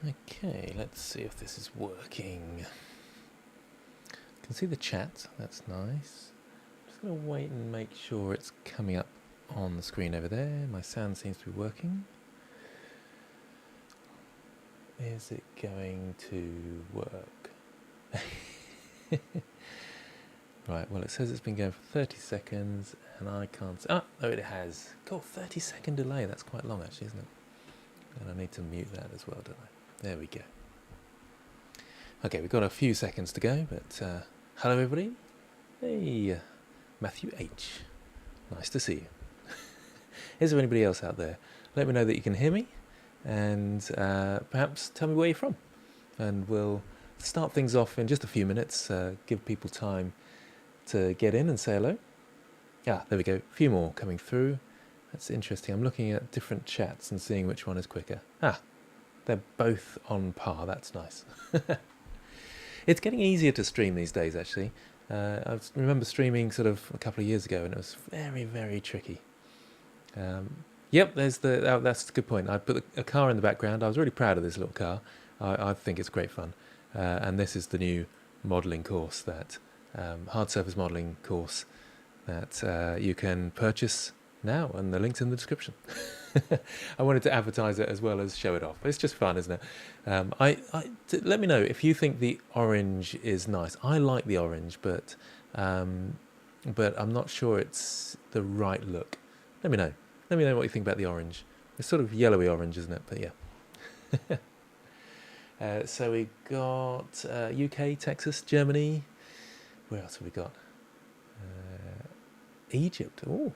Okay, let's see if this is working. I can see the chat, that's nice. I'm just going to wait and make sure it's coming up on the screen over there. My sound seems to be working. Is it going to work? Right, well it says it's been going for 30 seconds and I can't see. Oh, it has. Cool, 30-second delay. That's quite long actually, isn't it? And I need to mute that as well, don't I? There we go. Okay, we've got a few seconds to go, but hello everybody. Hey, Matthew H. Nice to see you. Is there anybody else out there? Let me know that you can hear me, and perhaps tell me where you're from. And we'll start things off in just a few minutes, give people time to get in and say hello. Ah, there we go. A few more coming through. That's interesting. I'm looking at different chats and seeing which one is quicker. Ah, they're both on par. That's nice. It's getting easier to stream these days, actually. I remember streaming sort of a couple of years ago, and it was very, very tricky. Yep, there's that's a good point. I put a car in the background. I was really proud of this little car. I think it's great fun. And this is the new modelling course, that hard surface modelling course that you can purchase now, and the link's in the description. I wanted to advertise it as well as show it off. It's just fun, isn't it? Let me know if you think the orange is nice. I like the orange, but I'm not sure it's the right look. Let me know. Let me know what you think about the orange. It's sort of yellowy orange, isn't it? But yeah. So we got UK, Texas, Germany. Where else have we got? Egypt. Oh.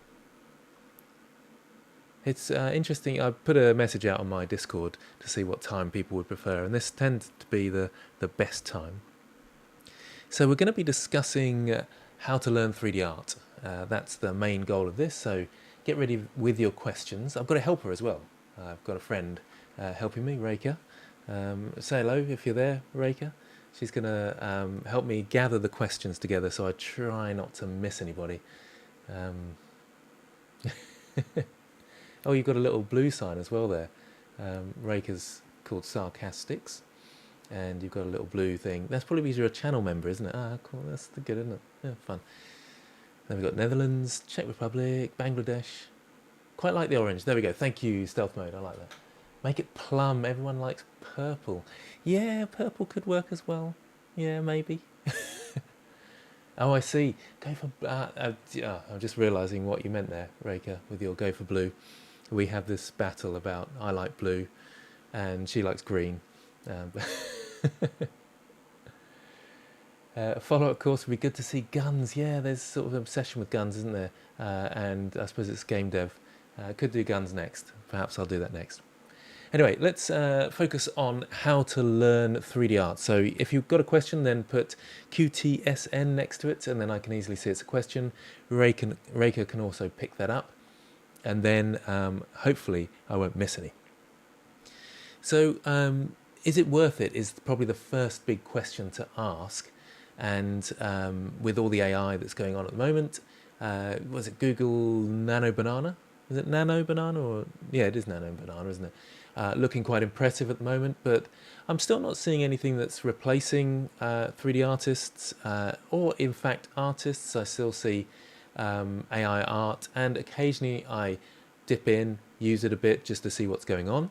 It's interesting. I put a message out on my Discord to see what time people would prefer, and this tends to be the best time. So we're going to be discussing how to learn 3D art. That's the main goal of this, so get ready with your questions. I've got a helper as well. I've got a friend helping me, Reka. Say hello if you're there, Reka. She's going to help me gather the questions together, so I try not to miss anybody. Oh, you've got a little blue sign as well there. Reka's called Sarcastics, and you've got a little blue thing. That's probably because you're a channel member, isn't it? Ah, cool. That's good, isn't it? Yeah, fun. Then we've got Netherlands, Czech Republic, Bangladesh. Quite like the orange. There we go. Thank you, Stealth Mode. I like that. Make it plum. Everyone likes purple. Yeah, purple could work as well. Yeah, maybe. Oh, I see. Go for... I'm just realising what you meant there, Reka, with your go for blue. We have this battle about I like blue and she likes green. Follow-up course would be good to see guns. Yeah, there's sort of an obsession with guns, isn't there? And I suppose it's game dev. Could do guns next. Perhaps I'll do that next. Anyway, let's focus on how to learn 3D art. So if you've got a question, then put QTSN next to it, and then I can easily see it's a question. Reka can also pick that up, and then hopefully I won't miss any. So is it worth it is probably the first big question to ask. And with all the AI that's going on at the moment, was it Google Nano Banana? Is it Nano Banana? Or yeah, it is Nano Banana, isn't it? Looking quite impressive at the moment, but I'm still not seeing anything that's replacing 3D artists, or in fact artists. I still see AI art, and occasionally I dip in, use it a bit just to see what's going on.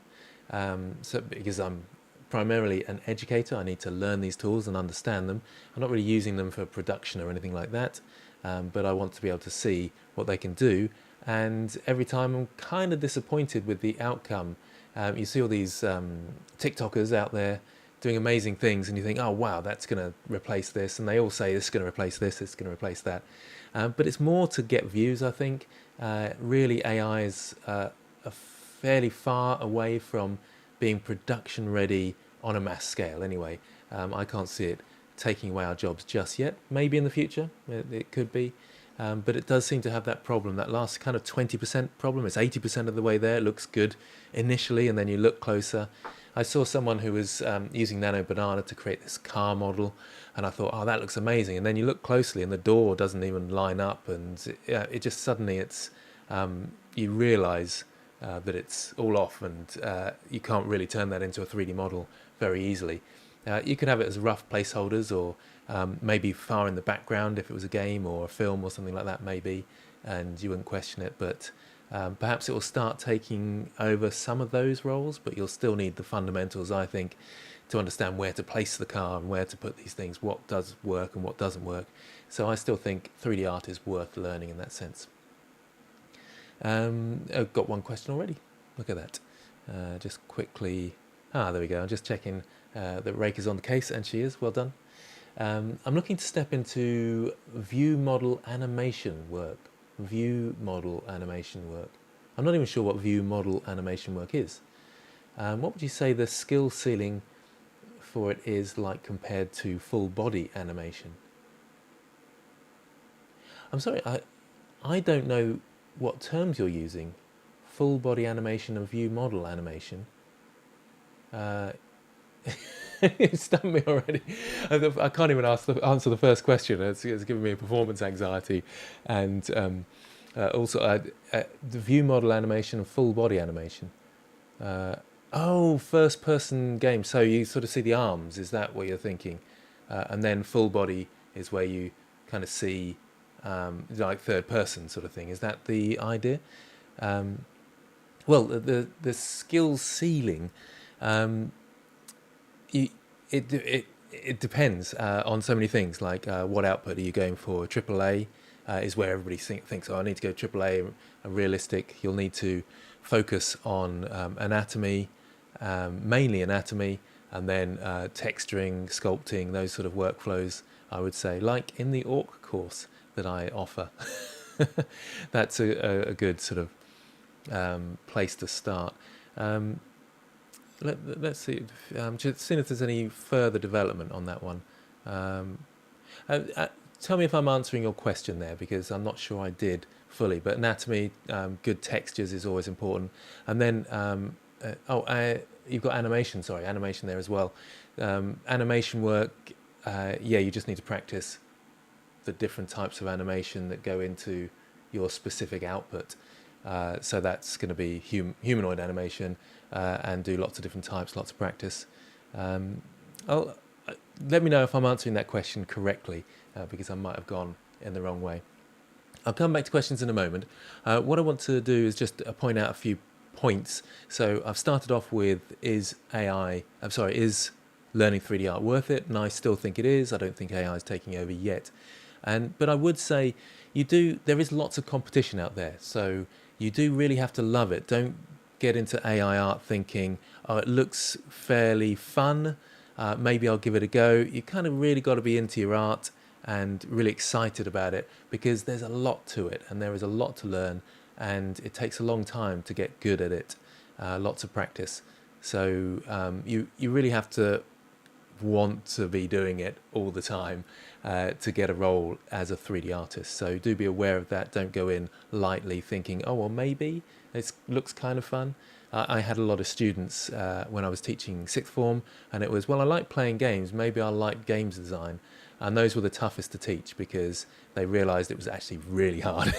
So because I'm primarily an educator, I need to learn these tools and understand them. I'm not really using them for production or anything like that, but I want to be able to see what they can do. And every time I'm kind of disappointed with the outcome. You see all these TikTokers out there doing amazing things, and you think, oh wow, that's going to replace this, and they all say this is going to replace this, it's going to replace that. But it's more to get views, I think. Really, AI is a fairly far away from being production ready on a mass scale anyway. I can't see it taking away our jobs just yet. Maybe in the future, it could be. But it does seem to have that problem, that last kind of 20% problem. It's 80% of the way there. It looks good initially, and then you look closer. I saw someone who was using Nano Banana to create this car model, and I thought, oh, that looks amazing. And then you look closely, and the door doesn't even line up, and it just suddenly it's you realise that it's all off and you can't really turn that into a 3D model very easily. You could have it as rough placeholders, or maybe far in the background if it was a game or a film or something like that, maybe, and you wouldn't question it. But perhaps it will start taking over some of those roles, but you'll still need the fundamentals, I think, to understand where to place the car and where to put these things, what does work and what doesn't work. So I still think 3D art is worth learning in that sense. I've got one question already. Look at that. Just quickly. There we go. I'm just checking that Rake is on the case, and she is. Well done. I'm looking to step into view model animation work. View model animation work. I'm not even sure what view model animation work is. What would you say the skill ceiling for it is like compared to full body animation? I'm sorry, I don't know what terms you're using. Full body animation and view model animation. You stumped me already. I can't even answer the first question. It's giving me a performance anxiety. And also the view model animation and full body animation. First person game. So you sort of see the arms. Is that what you're thinking? And then full body is where you kind of see like third person sort of thing. Is that the idea? Well, the skill ceiling, it depends on so many things. Like what output are you going for? AAA is where everybody thinks, I need to go AAA and realistic. You'll need to focus on anatomy, mainly anatomy, and then texturing, sculpting, those sort of workflows, I would say, like in the Orc course that I offer. That's a good sort of place to start. Let's see. Just seeing if there's any further development on that one. Tell me if I'm answering your question there, because I'm not sure I did fully. But anatomy, good textures is always important. And then, you've got animation. Sorry, animation there as well. Animation work. You just need to practice the different types of animation that go into your specific output. So that's going to be humanoid animation, and do lots of different types, lots of practice. Let me know if I'm answering that question correctly, because I might have gone in the wrong way. I'll come back to questions in a moment. What I want to do is just point out a few points. So I've started off with, is learning 3D art worth it? And I still think it is. I don't think AI is taking over yet. But I would say there is lots of competition out there. So you do really have to love it. Don't get into AI art thinking, it looks fairly fun, maybe I'll give it a go. You kind of really got to be into your art and really excited about it, because there's a lot to it and there is a lot to learn, and it takes a long time to get good at it, lots of practice. So you really have to want to be doing it all the time to get a role as a 3D artist. So do be aware of that. Don't go in lightly thinking, maybe it looks kind of fun. I had a lot of students when I was teaching sixth form, and it was, I like playing games, maybe I'll like games design. And those were the toughest to teach, because they realized it was actually really hard.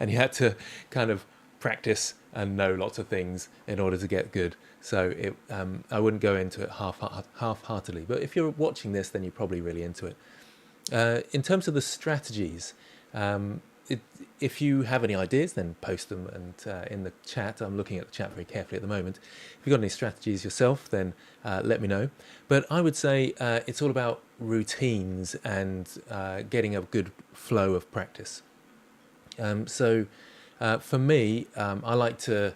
And you had to kind of practice and know lots of things in order to get good. So I wouldn't go into it half-heartedly. But if you're watching this, then you're probably really into it. In terms of the strategies, if you have any ideas, then post them, and in the chat. I'm looking at the chat very carefully at the moment. If you've got any strategies yourself, then let me know. But I would say it's all about routines and getting a good flow of practice. For me, I like to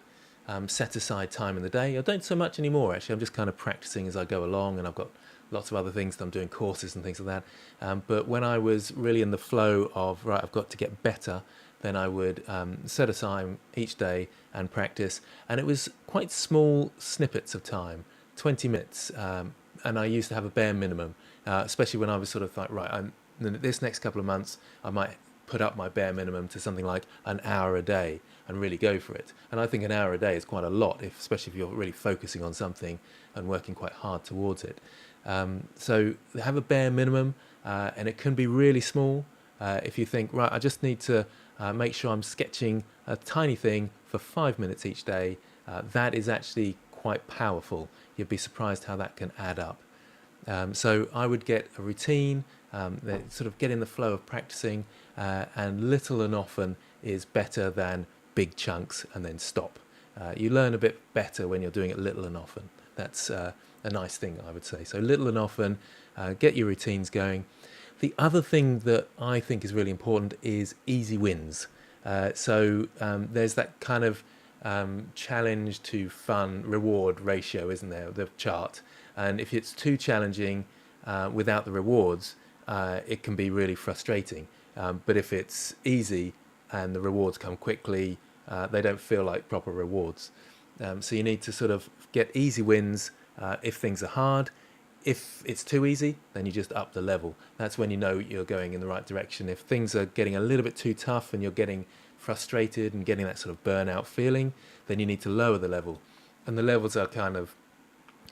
set aside time in the day. I don't so much anymore, actually. I'm just kind of practicing as I go along, and I've got lots of other things that I'm doing, courses and things like that. But when I was really in the flow of, right, I've got to get better, then I would set aside each day and practice. And it was quite small snippets of time, 20 minutes. And I used to have a bare minimum, especially when I was sort of like, right, this next couple of months, I might put up my bare minimum to something like an hour a day and really go for it. And I think an hour a day is quite a lot, especially if you're really focusing on something and working quite hard towards it. So have a bare minimum, and it can be really small. If you think, right, I just need to make sure I'm sketching a tiny thing for 5 minutes each day. That is actually quite powerful. You'd be surprised how that can add up. So I would get a routine, sort of get in the flow of practicing, and little and often is better than big chunks and then stop. You learn a bit better when you're doing it little and often. That's a nice thing, I would say. So little and often, get your routines going. The other thing that I think is really important is easy wins. There's that kind of challenge to fun reward ratio, isn't there, the chart? And if it's too challenging without the rewards, it can be really frustrating. But if it's easy and the rewards come quickly, they don't feel like proper rewards. So you need to sort of get easy wins if things are hard. If it's too easy, then you just up the level. That's when you know you're going in the right direction. If things are getting a little bit too tough and you're getting frustrated and getting that sort of burnout feeling, then you need to lower the level. And the levels are kind of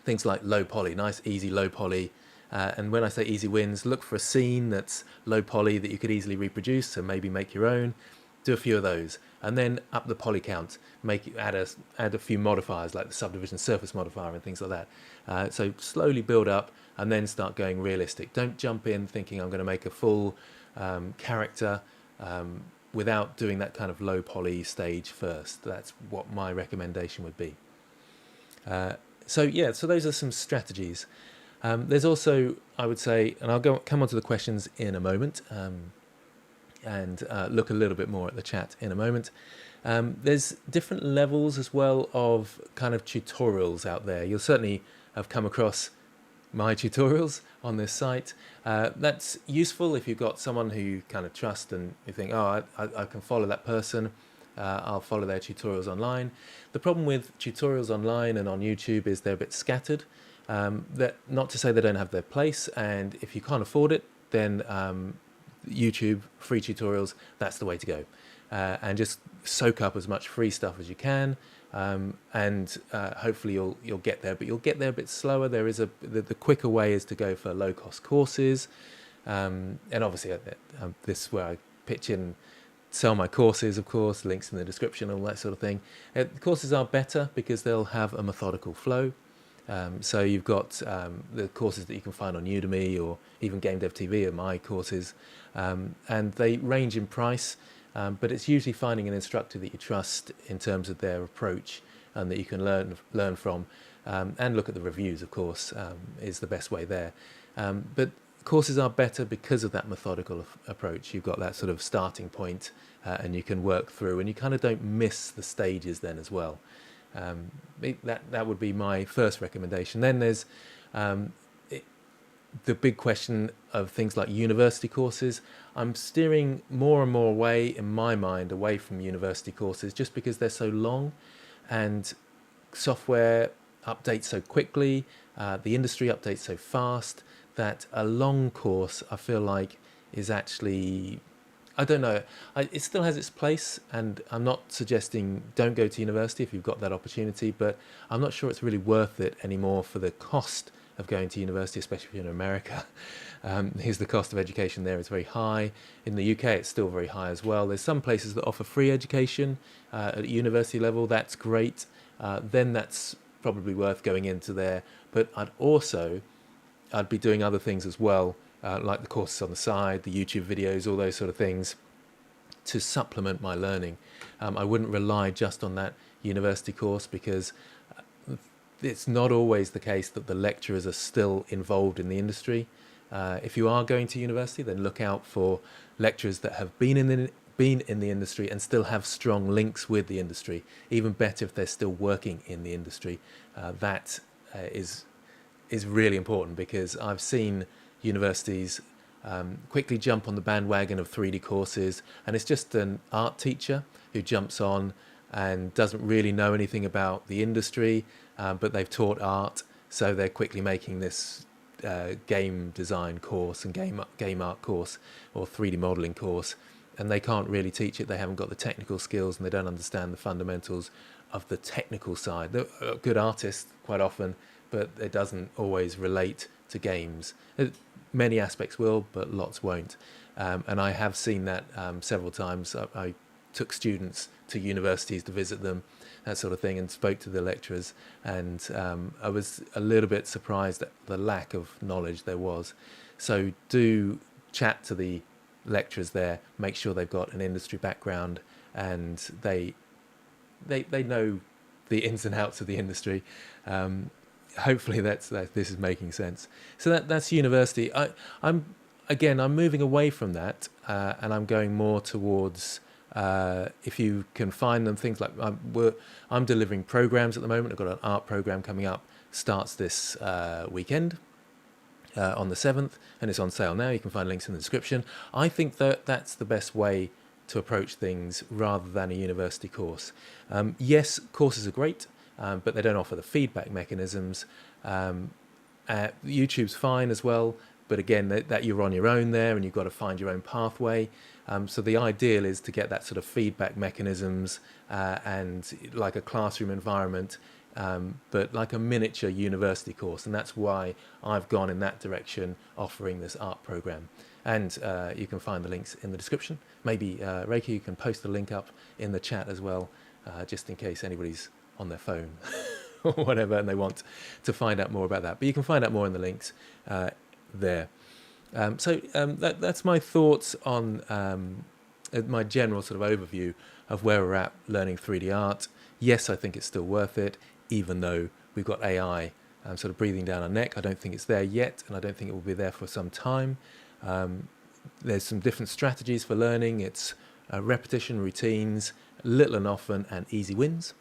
things like low poly, nice, easy, low poly. And when I say easy wins, look for a scene that's low poly that you could easily reproduce, so maybe make your own. Do a few of those, and then up the poly count. Add a few modifiers like the subdivision surface modifier and things like that. So slowly build up, and then start going realistic. Don't jump in thinking I'm going to make a full character without doing that kind of low poly stage first. That's what my recommendation would be. So those are some strategies. There's also, I would say, and I'll come on to the questions in a moment. And look a little bit more at the chat in a moment. There's different levels as well of kind of tutorials out there. You'll certainly have come across my tutorials on this site. That's useful if you've got someone who you kind of trust and you think, oh, I can follow that person. I'll follow their tutorials online. The problem with tutorials online and on YouTube is they're a bit scattered. Not to say they don't have their place, and if you can't afford it, then YouTube free tutorials, that's the way to go, and just soak up as much free stuff as you can, and hopefully you'll get there, but you'll get there a bit slower. There is the quicker way is to go for low cost courses, and obviously this is where I pitch in, sell my courses, of course, links in the description, all that sort of thing. The courses are better because they'll have a methodical flow. So you've got the courses that you can find on Udemy or even GameDev TV are my courses, and they range in price, but it's usually finding an instructor that you trust in terms of their approach and that you can learn from, and look at the reviews, of course, is the best way there. But courses are better because of that methodical approach. You've got that sort of starting point, and you can work through, and you kind of don't miss the stages then as well. That would be my first recommendation. Then there's the big question of things like university courses. I'm steering more and more away, in my mind, away from university courses just because they're so long and software updates so quickly, the industry updates so fast, that a long course, I feel like, is actually, I don't know, it still has its place, and I'm not suggesting don't go to university if you've got that opportunity, but I'm not sure it's really worth it anymore for the cost of going to university, especially if you're in America. Here's the cost of education there is very high. In the UK, it's still very high as well. There's some places that offer free education at university level. That's great. Then that's probably worth going into there. But I'd be doing other things as well, like the courses on the side, the YouTube videos, all those sort of things, to supplement my learning. I wouldn't rely just on that university course because it's not always the case that the lecturers are still involved in the industry. If you are going to university, then look out for lecturers that have been in the industry and still have strong links with the industry. Even better if they're still working in the industry. That is really important, because I've seen universities quickly jump on the bandwagon of 3D courses, and it's just an art teacher who jumps on and doesn't really know anything about the industry, but they've taught art, so they're quickly making this game design course and game art course or 3D modeling course, and they can't really teach it. They haven't got the technical skills, and they don't understand the fundamentals of the technical side. They're good artists quite often, but it doesn't always relate to games. Many aspects will, but lots won't. And I have seen that several times. I took students to universities to visit them, that sort of thing, and spoke to the lecturers. And I was a little bit surprised at the lack of knowledge there was. So do chat to the lecturers there, make sure they've got an industry background and they know the ins and outs of the industry. Hopefully this is making sense. So that's university. I'm moving away from that, and I'm going more towards, if you can find them, things like I'm delivering programs at the moment. I've got an art program coming up, starts this weekend on the 7th, and it's on sale now. You can find links in the description. I think that's the best way to approach things rather than a university course. Yes, courses are great, but they don't offer the feedback mechanisms. YouTube's fine as well, but again, that you're on your own there and you've got to find your own pathway. So the ideal is to get that sort of feedback mechanisms and like a classroom environment, but like a miniature university course. And that's why I've gone in that direction, offering this art program. And you can find the links in the description. Maybe, Reiki, you can post the link up in the chat as well, just in case anybody's on their phone or whatever and they want to find out more about that. But you can find out more in the links there. That's my thoughts on my general sort of overview of where we're at learning 3D art. Yes, I think it's still worth it, even though we've got AI sort of breathing down our neck. I don't think it's there yet, and I don't think it will be there for some time. There's some different strategies for learning. It's repetition, routines, little and often, and easy wins.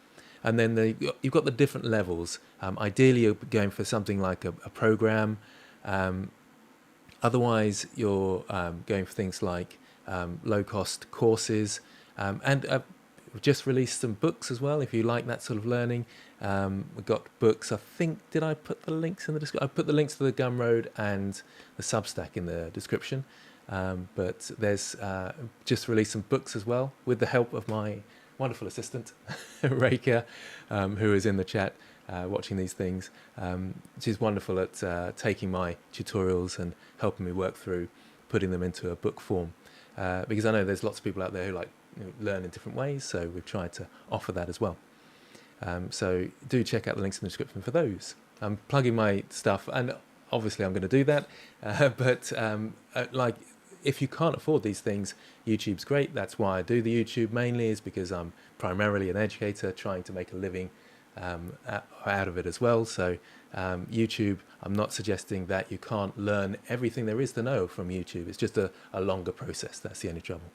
And then you've got the different levels. Ideally, you're going for something like a program. Otherwise, you're going for things like low-cost courses. And we've just released some books as well, if you like that sort of learning. We've got books, I think, did I put the links in the description? I put the links to the Gumroad and the Substack in the description. But there's just released some books as well, with the help of my wonderful assistant, Reika, who is in the chat watching these things. She's wonderful at taking my tutorials and helping me work through putting them into a book form. Because I know there's lots of people out there who learn in different ways, so we've tried to offer that as well. So do check out the links in the description for those. I'm plugging my stuff, and obviously I'm going to do that, but if you can't afford these things, YouTube's great. That's why I do the YouTube mainly, is because I'm primarily an educator trying to make a living out of it as well. So YouTube, I'm not suggesting that you can't learn everything there is to know from YouTube. It's just a longer process. That's the only trouble.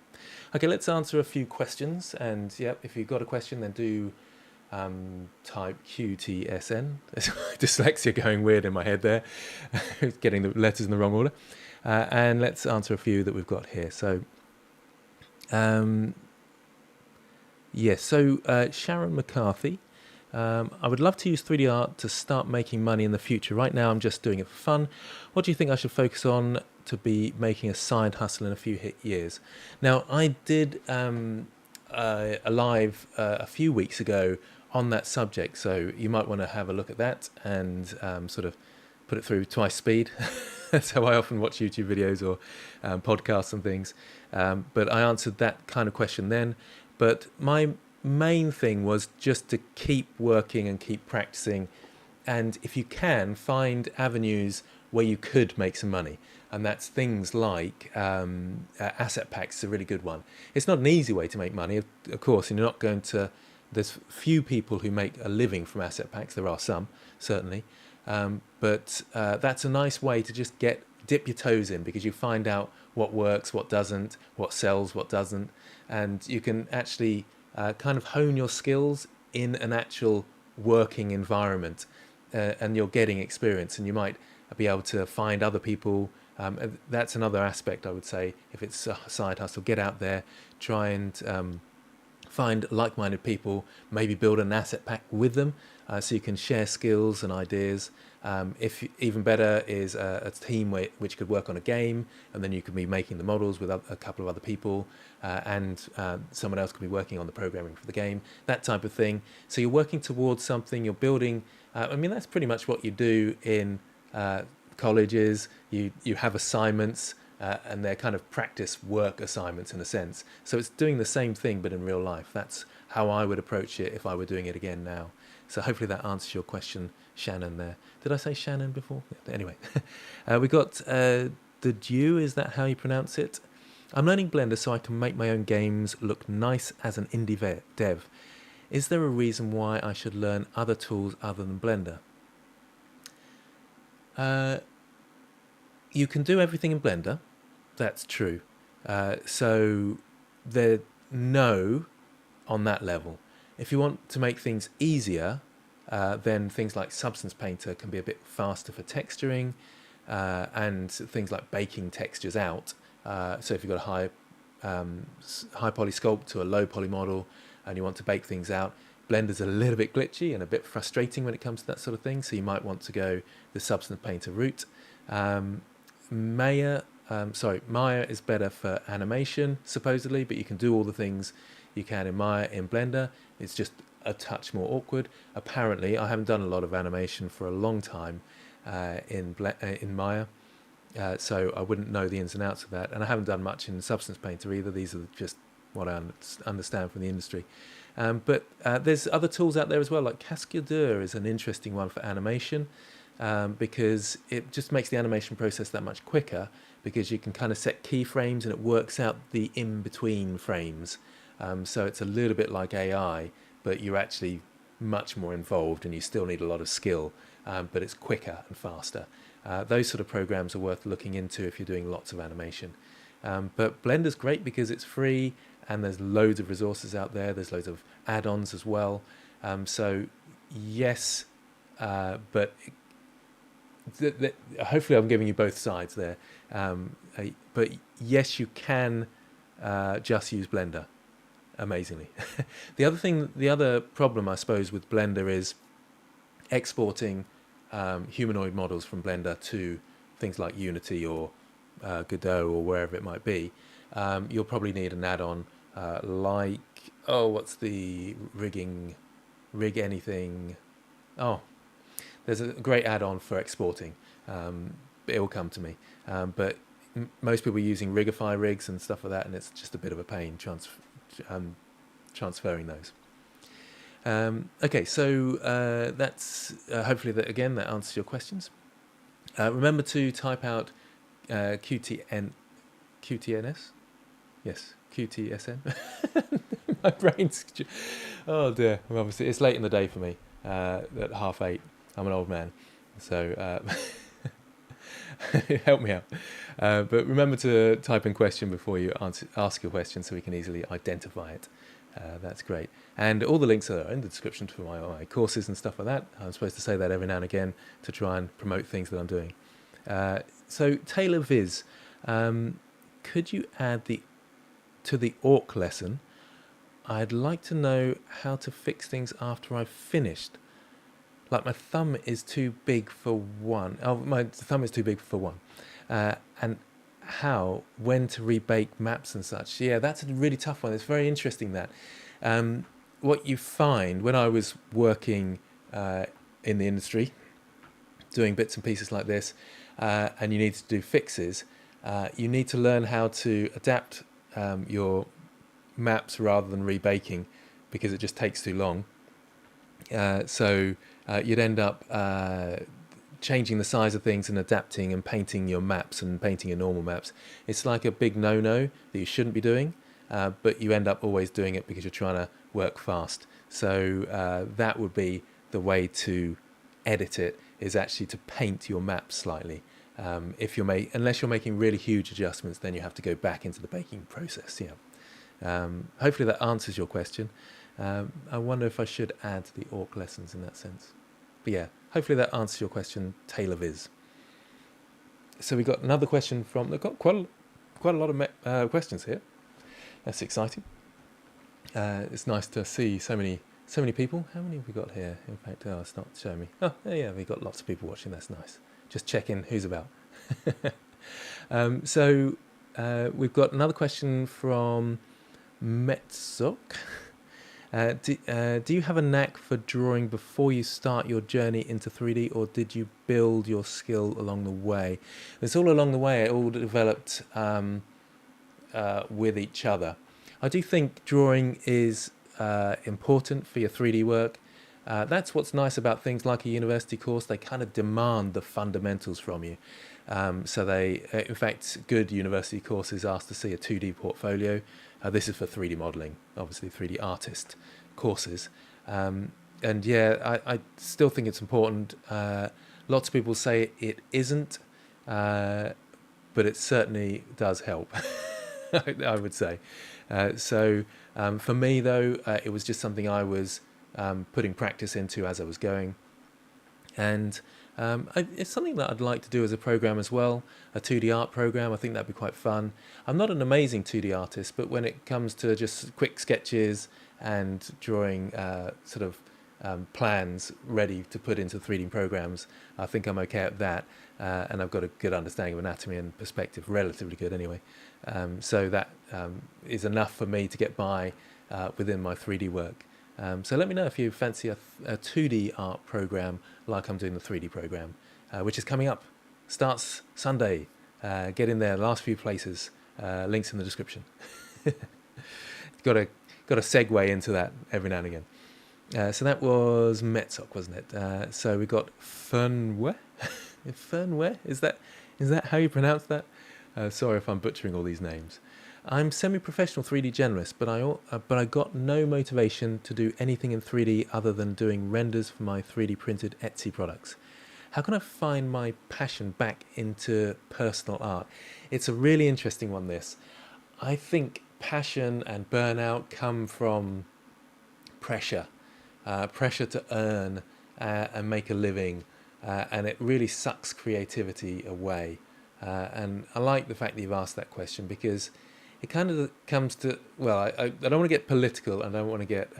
Okay, let's answer a few questions. And yep, if you've got a question, then do type QTSN. Dyslexia going weird in my head there, getting the letters in the wrong order. And let's answer a few that we've got here. So, Sharon McCarthy. I would love to use 3D art to start making money in the future. Right now, I'm just doing it for fun. What do you think I should focus on to be making a side hustle in a few years? Now, I did a live a few weeks ago on that subject, so you might want to have a look at that and sort of put it through twice speed. That's how I often watch YouTube videos or podcasts and things. But I answered that kind of question then. But my main thing was just to keep working and keep practicing. And if you can, find avenues where you could make some money. And that's things like asset packs is a really good one. It's not an easy way to make money, of course, and you're not going to... There's few people who make a living from asset packs. There are some, certainly. But that's a nice way to just dip your toes in, because you find out what works, what doesn't, what sells, what doesn't. And you can actually kind of hone your skills in an actual working environment. And you're getting experience, and you might be able to find other people. That's another aspect, I would say. If it's a side hustle, get out there, try and find like-minded people, maybe build an asset pack with them, so you can share skills and ideas. If even better is a team which could work on a game, and then you could be making the models with a couple of other people, and someone else could be working on the programming for the game, that type of thing. So you're working towards something, you're building. That's pretty much what you do in colleges. You have assignments, and they're kind of practice work assignments in a sense. So it's doing the same thing but in real life. That's how I would approach it if I were doing it again now. So hopefully that answers your question, Shannon, there. Did I say Shannon before? Yeah, anyway, we got the Dew, is that how you pronounce it? I'm learning Blender so I can make my own games look nice as an indie dev. Is there a reason why I should learn other tools other than Blender? You can do everything in Blender. That's true. So there's no on that level. If you want to make things easier, then things like Substance Painter can be a bit faster for texturing, and things like baking textures out. So if you've got a high poly sculpt to a low poly model and you want to bake things out, Blender's a little bit glitchy and a bit frustrating when it comes to that sort of thing, so you might want to go the Substance Painter route. Maya is better for animation, supposedly, but you can do all the things you can in Maya in Blender. It's just a touch more awkward. Apparently, I haven't done a lot of animation for a long time in Maya, so I wouldn't know the ins and outs of that. And I haven't done much in Substance Painter either. These are just what I understand from the industry. But there's other tools out there as well, like Cascadeur is an interesting one for animation, because it just makes the animation process that much quicker, because you can kind of set keyframes and it works out the in-between frames. So it's a little bit like AI, but you're actually much more involved and you still need a lot of skill, but it's quicker and faster. Those sort of programs are worth looking into if you're doing lots of animation. But Blender's great because it's free and there's loads of resources out there. There's loads of add-ons as well. So yes, but hopefully I'm giving you both sides there. But yes, you can just use Blender amazingly. The other problem I suppose with Blender is exporting humanoid models from Blender to things like Unity or Godot or wherever it might be. You'll probably need an add-on like, what's the rig anything? There's a great add-on for exporting. It will come to me. But most people are using Rigify rigs and stuff like that, and it's just a bit of a pain transferring those. Okay, so that's hopefully that again that answers your questions. Remember to type out QTNS. Yes, QTSN. My brain's. Oh dear. Well, obviously, it's late in the day for me. At 8:30, I'm an old man, so help me out. But remember to type in question before you ask your question, so we can easily identify it. That's great. And all the links are in the description for my courses and stuff like that. I'm supposed to say that every now and again to try and promote things that I'm doing. So Taylor Viz, could you add to the awk lesson? I'd like to know how to fix things after I've finished. Like my thumb is too big for one. My thumb is too big for one. And when to rebake maps and such. Yeah, that's a really tough one. It's very interesting that. What you find when I was working in the industry, doing bits and pieces like this, and you need to do fixes, you need to learn how to adapt your maps rather than rebaking, because it just takes too long. So you'd end up changing the size of things and adapting and painting your maps and painting your normal maps. It's like a big no-no that you shouldn't be doing, but you end up always doing it because you're trying to work fast. So that would be the way to edit it, is actually to paint your map slightly. Unless you're making really huge adjustments, then you have to go back into the baking process. Yeah. Hopefully that answers your question. I wonder if I should add the awk lessons in that sense. But yeah, hopefully that answers your question, Taylor Viz. So we got another question they've got quite a lot of questions here. That's exciting. It's nice to see so many people. How many have we got here? In fact, it's not showing me. Oh, yeah, we've got lots of people watching. That's nice. Just checking who's about. So we've got another question from Metzok. Do you have a knack for drawing before you start your journey into 3D, or did you build your skill along the way? It's all along the way. It all developed with each other. I do think drawing is important for your 3D work. That's what's nice about things like a university course. They kind of demand the fundamentals from you. So in fact, good university courses ask to see a 2D portfolio. This is for 3D modeling, obviously 3D artist courses. And yeah, I still think it's important. Lots of people say it isn't, but it certainly does help, I would say. For me, though, it was just something I was putting practice into as I was going. And it's something that I'd like to do as a program as well, a 2D art program. I think that'd be quite fun. I'm not an amazing 2D artist, but when it comes to just quick sketches and drawing plans ready to put into 3D programs, I think I'm okay at that. And I've got a good understanding of anatomy and perspective, relatively good anyway. So that is enough for me to get by within my 3D work. So let me know if you fancy a 2D art program like I'm doing the 3D program, which is coming up. Starts Sunday. Get in there, last few places. Links in the description. got to segue into that every now and again. So that was Metsoc, wasn't it? So we got Fernweh. Fernweh? Is that how you pronounce that? Sorry if I'm butchering all these names. I'm semi-professional 3D generalist, but I got no motivation to do anything in 3D other than doing renders for my 3D printed Etsy products. How can I find my passion back into personal art? It's a really interesting one, this. I think passion and burnout come from pressure to earn and make a living, and it really sucks creativity away. And I like the fact that you've asked that question, because it kind of comes to, well, I don't want to get political, I don't want to get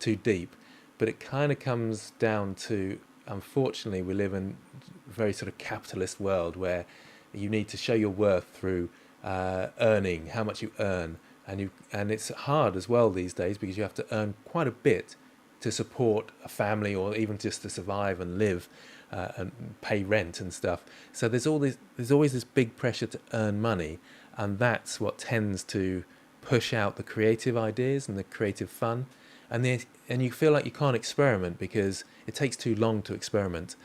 too deep, but it kind of comes down to, unfortunately, we live in a very sort of capitalist world where you need to show your worth through earning, how much you earn, and it's hard as well these days, because you have to earn quite a bit to support a family, or even just to survive and live and pay rent and stuff. So there's always this big pressure to earn money, and that's what tends to push out the creative ideas and the creative fun, and you feel like you can't experiment because it takes too long to experiment.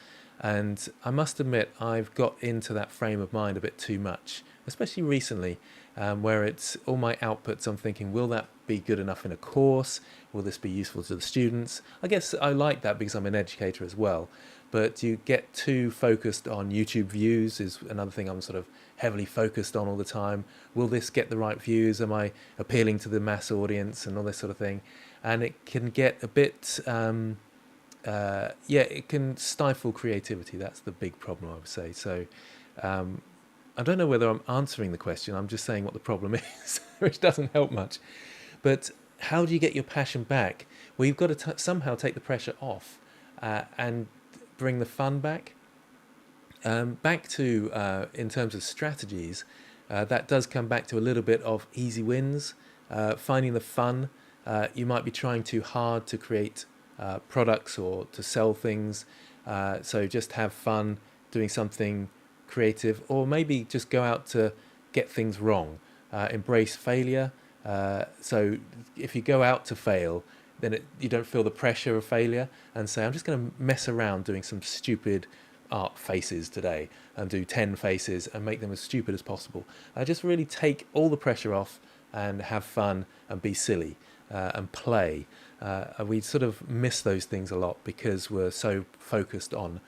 And I must admit, I've got into that frame of mind a bit too much, especially recently, where it's all my outputs. I'm thinking, will that be good enough in a course? Will this be useful to the students? I guess I like that because I'm an educator as well. But you get too focused on YouTube views is another thing I'm sort of heavily focused on all the time. Will this get the right views? Am I appealing to the mass audience and all this sort of thing? And it can get a bit, it can stifle creativity. That's the big problem, I would say. So I don't know whether I'm answering the question. I'm just saying what the problem is, which doesn't help much. But how do you get your passion back? Well, you've got to somehow take the pressure off and bring the fun back. Back to, in terms of strategies, that does come back to a little bit of easy wins, finding the fun. You might be trying too hard to create products or to sell things, so just have fun doing something creative, or maybe just go out to get things wrong. Embrace failure. So if you go out to fail, then you don't feel the pressure of failure, and say, I'm just going to mess around doing some stupid art faces today and do 10 faces and make them as stupid as possible. Just really take all the pressure off and have fun and be silly and play. We sort of miss those things a lot because we're so focused on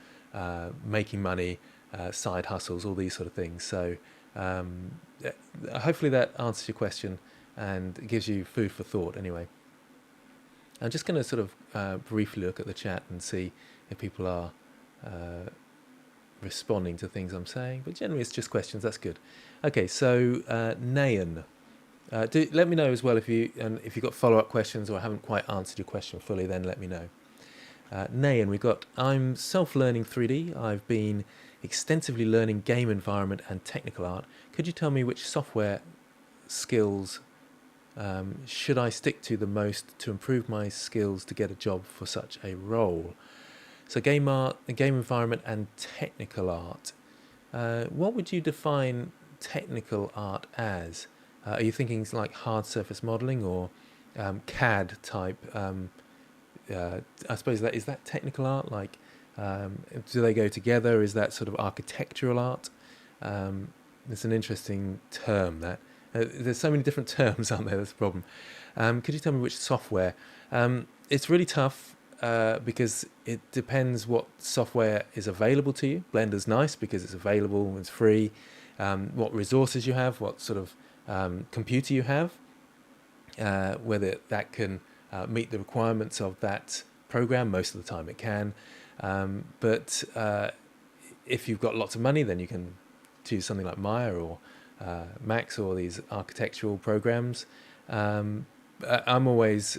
making money, side hustles, all these sort of things. So hopefully that answers your question and gives you food for thought anyway. I'm just going to sort of briefly look at the chat and see if people are responding to things I'm saying, but generally it's just questions. That's good. Okay, so Nayan, let me know as well if you've got follow-up questions or I haven't quite answered your question fully, then let me know. Nayan, we've got, I'm self-learning 3D. I've been extensively learning game environment and technical art. Could you tell me which software skills should I stick to the most to improve my skills to get a job for such a role? So game art, game environment, and technical art. What would you define technical art as? Are you thinking like hard surface modeling or CAD type? I suppose that is that technical art. Like, do they go together? Is that sort of architectural art? It's an interesting term. That there's so many different terms, aren't there? That's the problem. Could you tell me which software? It's really tough because it depends what software is available to you. Blender's nice because it's available, it's free. What resources you have, what sort of computer you have, whether that can meet the requirements of that program. Most of the time it can. But if you've got lots of money, then you can choose something like Maya or Max or these architectural programs. I'm always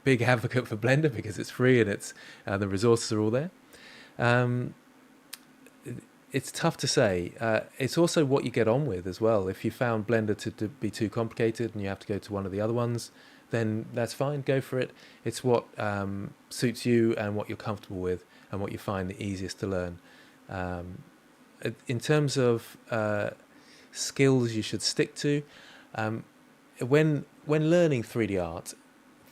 big advocate for Blender because it's free and it's the resources are all there. It's tough to say. It's also what you get on with as well. If you found Blender to be too complicated and you have to go to one of the other ones, then that's fine, go for it. It's what suits you and what you're comfortable with and what you find the easiest to learn. In terms of skills you should stick to, when learning 3D art,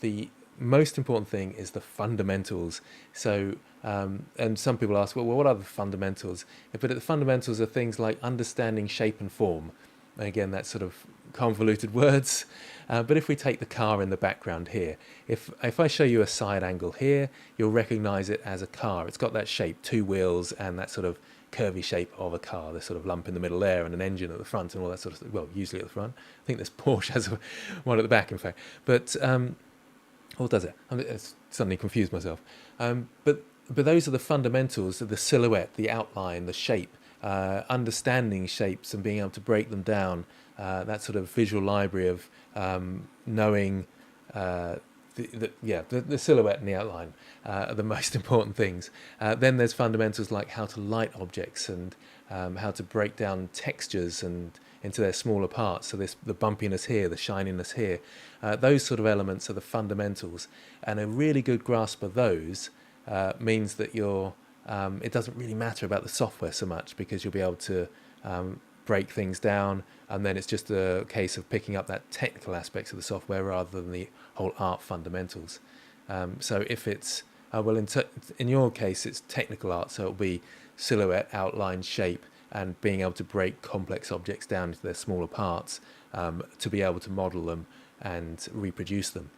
the most important thing is the fundamentals. So, and some people ask, well, what are the fundamentals? But the fundamentals are things like understanding shape and form. And again, that's sort of convoluted words. But if we take the car in the background here, if I show you a side angle here, you'll recognize it as a car. It's got that shape, 2 wheels and that sort of curvy shape of a car, this sort of lump in the middle there and an engine at the front and all that sort of, well, usually at the front. I think this Porsche has one at the back, in fact. But, or does it? I suddenly confused myself. But those are the fundamentals of the silhouette, the outline, the shape, understanding shapes and being able to break them down, that sort of visual library of knowing the silhouette and the outline are the most important things. Then there's fundamentals like how to light objects and how to break down textures and into their smaller parts. So the bumpiness here, the shininess here, those sort of elements are the fundamentals. And a really good grasp of those means that it doesn't really matter about the software so much because you'll be able to break things down, and then it's just a case of picking up that technical aspects of the software rather than the whole art fundamentals. So if it's, in your case, it's technical art, so it'll be silhouette, outline, shape, and being able to break complex objects down into their smaller parts to be able to model them and reproduce them.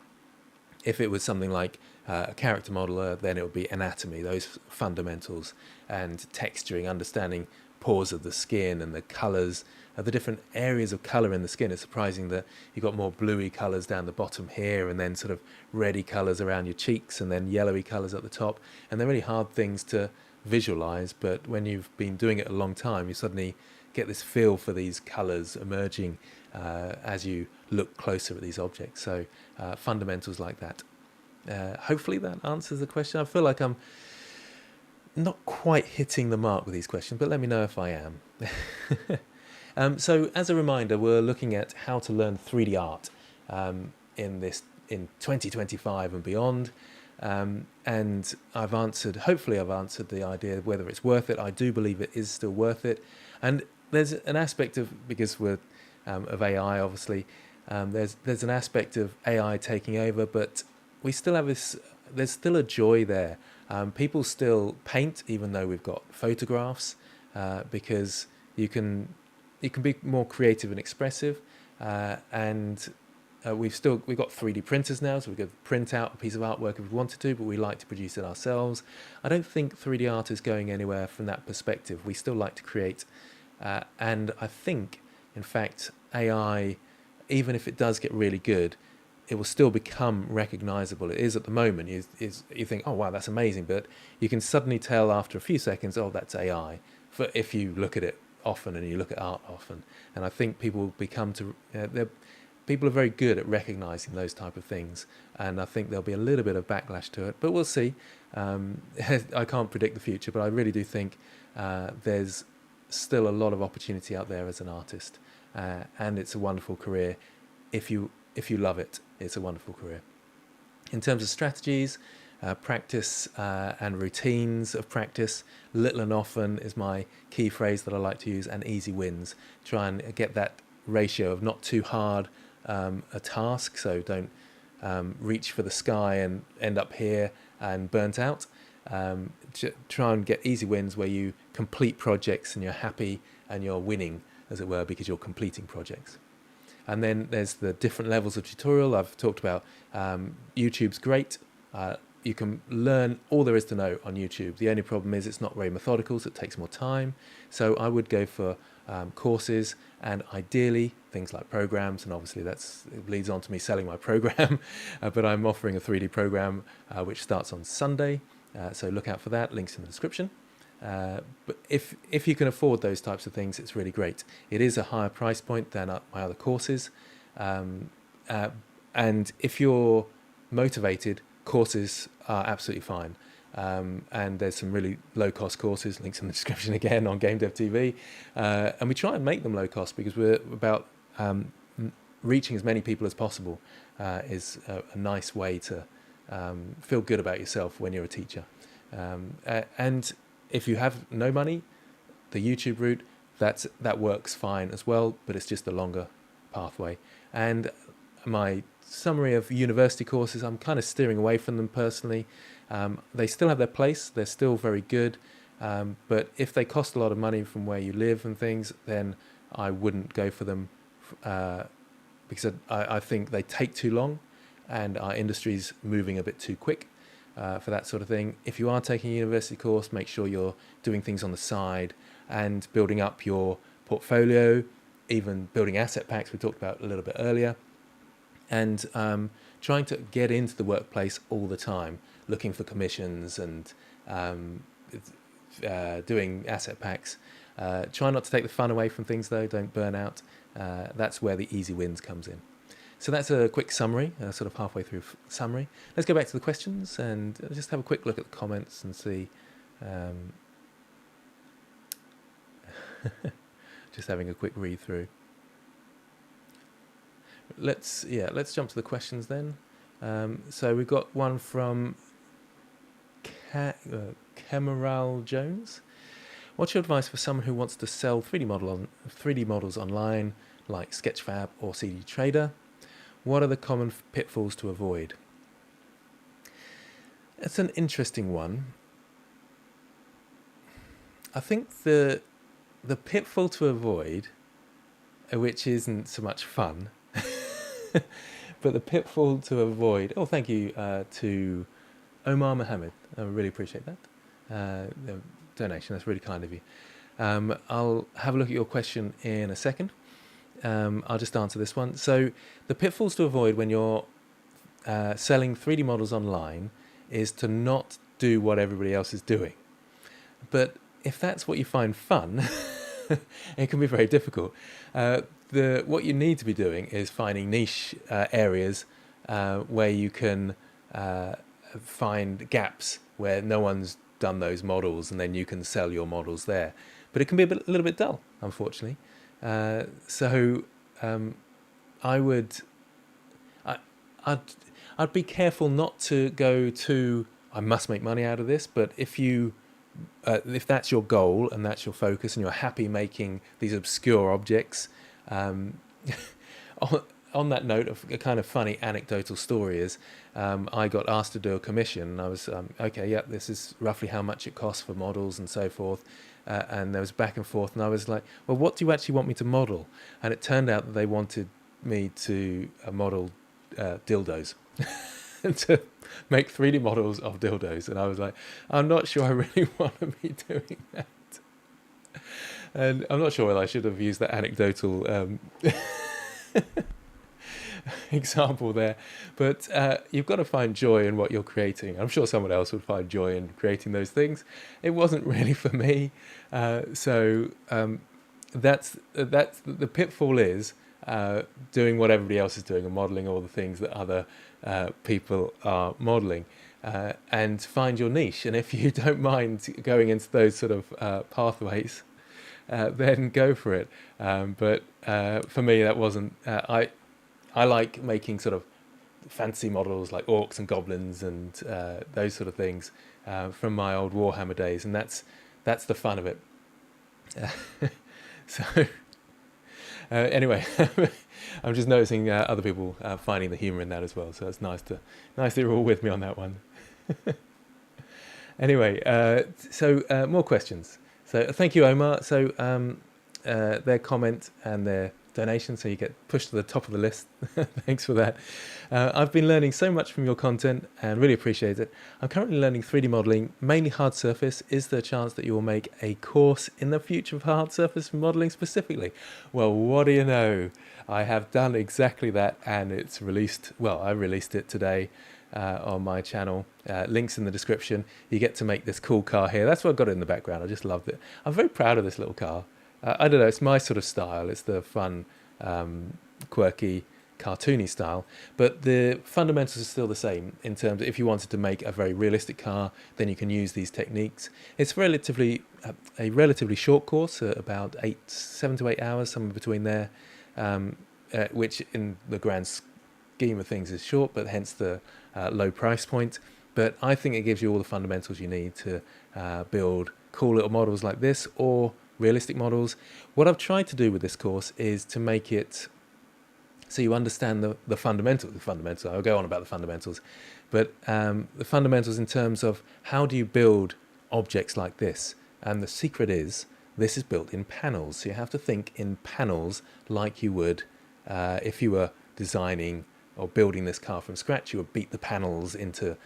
If it was something like a character modeler, then it would be anatomy, those fundamentals, and texturing, understanding pores of the skin and the colours, the different areas of colour in the skin. It's surprising that you've got more bluey colours down the bottom here and then sort of reddy colours around your cheeks and then yellowy colours at the top. And they're really hard things to visualise, but when you've been doing it a long time, you suddenly get this feel for these colours emerging as you look closer at these objects. So fundamentals like that. Hopefully that answers the question. I feel like I'm not quite hitting the mark with these questions, but let me know if I am. So as a reminder, we're looking at how to learn 3D art in 2025 and beyond. And hopefully I've answered the idea of whether it's worth it. I do believe it is still worth it. And there's an aspect of, because we're of AI, obviously, there's an aspect of AI taking over, but we still have there's still a joy there. People still paint, even though we've got photographs, because you can be more creative and expressive. And we've got 3D printers now, so we could print out a piece of artwork if we wanted to, but we like to produce it ourselves. I don't think 3D art is going anywhere from that perspective. We still like to create, and I think, in fact, AI, even if it does get really good, it will still become recognizable. It is at the moment. You think, oh wow, that's amazing, but you can suddenly tell after a few seconds, oh, that's AI. If you look at it often and you look at art often, and I think people will become people are very good at recognizing those type of things, and I think there'll be a little bit of backlash to it, but we'll see. I can't predict the future, but I really do think there's still a lot of opportunity out there as an artist, and it's a wonderful career if you if you love it, it's a wonderful career. In terms of strategies, practice and routines of practice, little and often is my key phrase that I like to use, and easy wins. Try and get that ratio of not too hard a task, so don't reach for the sky and end up here and burnt out. Try and get easy wins where you complete projects and you're happy and you're winning, as it were, because you're completing projects. And then there's the different levels of tutorial. I've talked about YouTube's great. You can learn all there is to know on YouTube. The only problem is it's not very methodical, so it takes more time. So I would go for courses, and ideally things like programs, and obviously it leads on to me selling my program, but I'm offering a 3D program which starts on Sunday, so look out for that, links in the description. But if you can afford those types of things, it's really great. It is a higher price point than my other courses, and if you're motivated, courses are absolutely fine. And there's some really low-cost courses, links in the description again, on gamedev TV, and we try and make them low cost because we're about reaching as many people as possible. Is a nice way to feel good about yourself when you're a teacher. And if you have no money, the YouTube route, that works fine as well, but it's just a longer pathway. And my summary of university courses, I'm kind of steering away from them personally. They still have their place, they're still very good, but if they cost a lot of money from where you live and things, then I wouldn't go for them, because I think they take too long and our industry's moving a bit too quick for that sort of thing. If you are taking a university course, make sure you're doing things on the side and building up your portfolio, even building asset packs we talked about a little bit earlier, and trying to get into the workplace all the time, looking for commissions and doing asset packs. Try not to take the fun away from things though, don't burn out. That's where the easy wins comes in. So that's a quick summary, sort of halfway through summary. Let's go back to the questions and just have a quick look at the comments and see. Just having a quick read through. Let's jump to the questions then. So we've got one from Kemeral Jones. What's your advice for someone who wants to sell 3D models online, like Sketchfab or CD Trader? What are the common pitfalls to avoid? It's an interesting one. I think the pitfall to avoid, which isn't so much fun, but the pitfall to avoid. Oh, thank you to Omar Mohammed. I really appreciate that. The donation. That's really kind of you. I'll have a look at your question in a second. I'll just answer this one. So the pitfalls to avoid when you're selling 3D models online is to not do what everybody else is doing. But if that's what you find fun, it can be very difficult. What you need to be doing is finding niche areas where you can find gaps where no one's done those models, and then you can sell your models there. But it can be a little bit dull, unfortunately. So I'd be careful not to go to, I must make money out of this. But if that's your goal and that's your focus, and you're happy making these obscure objects, on that note, a kind of funny anecdotal story is I got asked to do a commission, and I was okay, yeah, this is roughly how much it costs for models and so forth, and there was back and forth, and I was like, well, what do you actually want me to model? And it turned out that they wanted me to model dildos to make 3D models of dildos, and I was like, I'm not sure I really want to be doing that. And I'm not sure whether I should have used that anecdotal example there, but you've got to find joy in what you're creating. I'm sure someone else would find joy in creating those things. It wasn't really for me, so that's the pitfall is doing what everybody else is doing and modeling all the things that other people are modeling, and find your niche. And if you don't mind going into those sort of pathways, then go for it. But for me, that wasn't. I like making sort of fancy models like orcs and goblins and those sort of things from my old Warhammer days, and that's the fun of it. So anyway, I'm just noticing other people finding the humour in that as well. So it's nice that you're all with me on that one. Anyway, so more questions. So thank you, Omar. So their comment and their donation, so you get pushed to the top of the list. Thanks for that. I've been learning so much from your content and really appreciate it. I'm currently learning 3D modeling, mainly hard surface. Is there a chance that you will make a course in the future of hard surface modeling specifically? Well, what do you know? I have done exactly that, and it's released. Well, I released it today on my channel. Links in the description. You get to make this cool car here. That's what I've got in the background. I just loved it. I'm very proud of this little car. I don't know, it's my sort of style. It's the fun, quirky, cartoony style. But the fundamentals are still the same in terms of if you wanted to make a very realistic car, then you can use these techniques. It's a relatively short course, about 7 to 8 hours, somewhere between there, which in the grand scheme of things is short, but hence the low price point. But I think it gives you all the fundamentals you need to build cool little models like this, or realistic models. What I've tried to do with this course is to make it so you understand the fundamentals. I'll go on about the fundamentals, but the fundamentals in terms of how do you build objects like this. And the secret is this is built in panels. So you have to think in panels like you would if you were designing or building this car from scratch. You would beat the panels into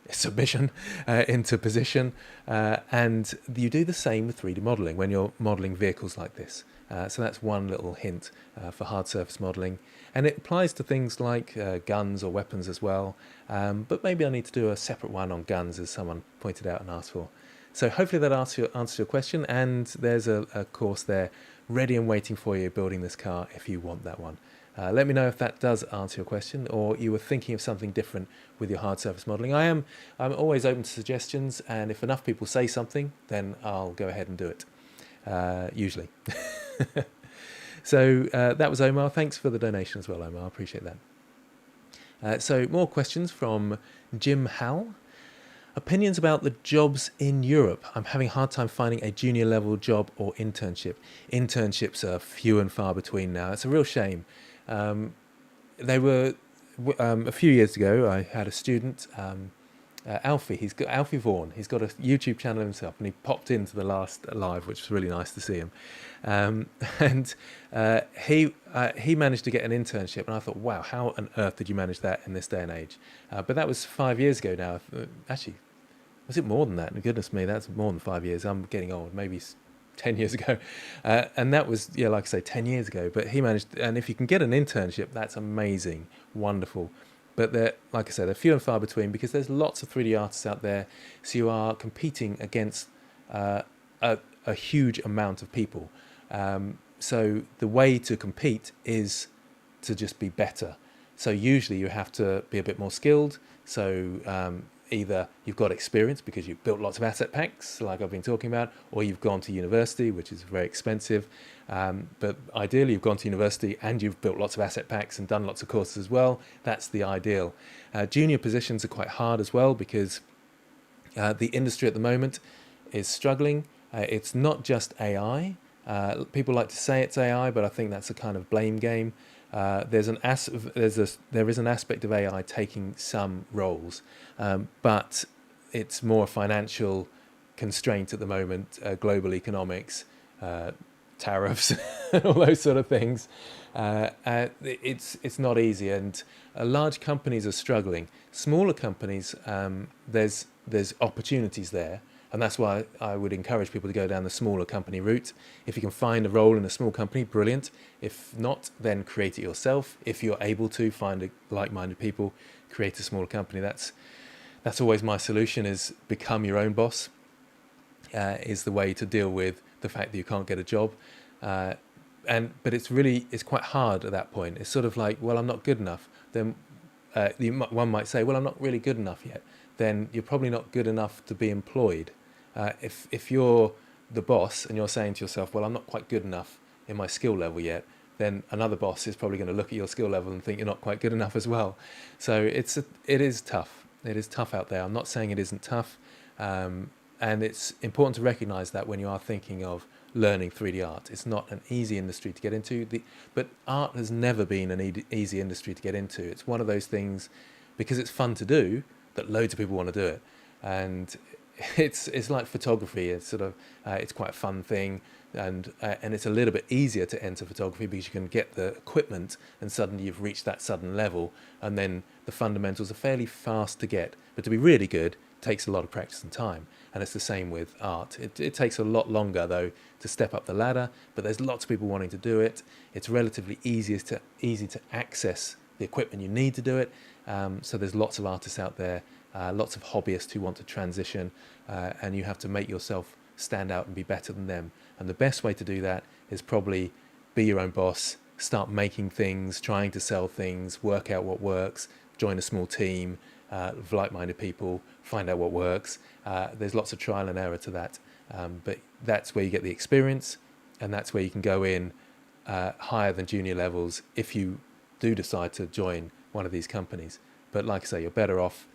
submission, into position, and you do the same with 3D modeling when you're modeling vehicles like this. So that's one little hint for hard surface modeling, and it applies to things like guns or weapons as well, but maybe I need to do a separate one on guns, as someone pointed out and asked for. So hopefully that answers your question, and there's a course there ready and waiting for you, building this car, if you want that one. Let me know if that does answer your question, or you were thinking of something different with your hard surface modeling. I'm always open to suggestions, and if enough people say something, then I'll go ahead and do it, usually. So that was Omar. Thanks for the donation as well, Omar. I appreciate that. So more questions from Jim Howell. Opinions about the jobs in Europe. I'm having a hard time finding a junior level job or internship. Internships are few and far between now. It's a real shame. They were a few years ago. I had a student, Alfie. Alfie Vaughan. He's got a YouTube channel himself, and he popped into the last live, which was really nice to see him. And he managed to get an internship, and I thought, wow, how on earth did you manage that in this day and age? But that was 5 years ago now. Actually, was it more than that? Goodness me, that's more than 5 years. I'm getting old. Maybe 10 years ago. And that was, yeah, like I say, 10 years ago. But he managed, and if you can get an internship, that's amazing, wonderful. But they're, like I said, they're few and far between, because there's lots of 3D artists out there. So you are competing against a huge amount of people. So the way to compete is to just be better. So usually you have to be a bit more skilled. So either you've got experience because you've built lots of asset packs, like I've been talking about, or you've gone to university, which is very expensive. But ideally, you've gone to university and you've built lots of asset packs and done lots of courses as well. That's the ideal. Junior positions are quite hard as well, because the industry at the moment is struggling. It's not just AI. People like to say it's AI, but I think that's a kind of blame game. There is an aspect of AI taking some roles, but it's more a financial constraint at the moment, global economics, tariffs, and all those sort of things. It's not easy, and large companies are struggling. Smaller companies, there's opportunities there. And that's why I would encourage people to go down the smaller company route. If you can find a role in a small company, brilliant. If not, then create it yourself. If you're able to find like-minded people, create a smaller company. That's always my solution, is become your own boss, is the way to deal with the fact that you can't get a job. But it's quite hard at that point. It's sort of like, well, I'm not good enough. Then one might say, well, I'm not really good enough yet. Then you're probably not good enough to be employed. If you're the boss and you're saying to yourself, well, I'm not quite good enough in my skill level yet, then another boss is probably going to look at your skill level and think you're not quite good enough as well. So it is tough. It is tough out there. I'm not saying it isn't tough. And it's important to recognize that when you are thinking of learning 3D art. It's not an easy industry to get into, but art has never been an easy industry to get into. It's one of those things, because it's fun to do, that loads of people want to do it. And it's like photography. It's sort of it's quite a fun thing, and it's a little bit easier to enter photography because you can get the equipment and suddenly you've reached that sudden level, and then the fundamentals are fairly fast to get. But to be really good takes a lot of practice and time, and it's the same with art. It takes a lot longer though to step up the ladder, but there's lots of people wanting to do it. It's relatively easy to access the equipment you need to do it. So there's lots of artists out there, lots of hobbyists who want to transition, and you have to make yourself stand out and be better than them. And the best way to do that is probably be your own boss, start making things, trying to sell things, work out what works, join a small team of like-minded people, find out what works. There's lots of trial and error to that, but that's where you get the experience, and that's where you can go in higher than junior levels if you do decide to join one of these companies. But like I say, you're better off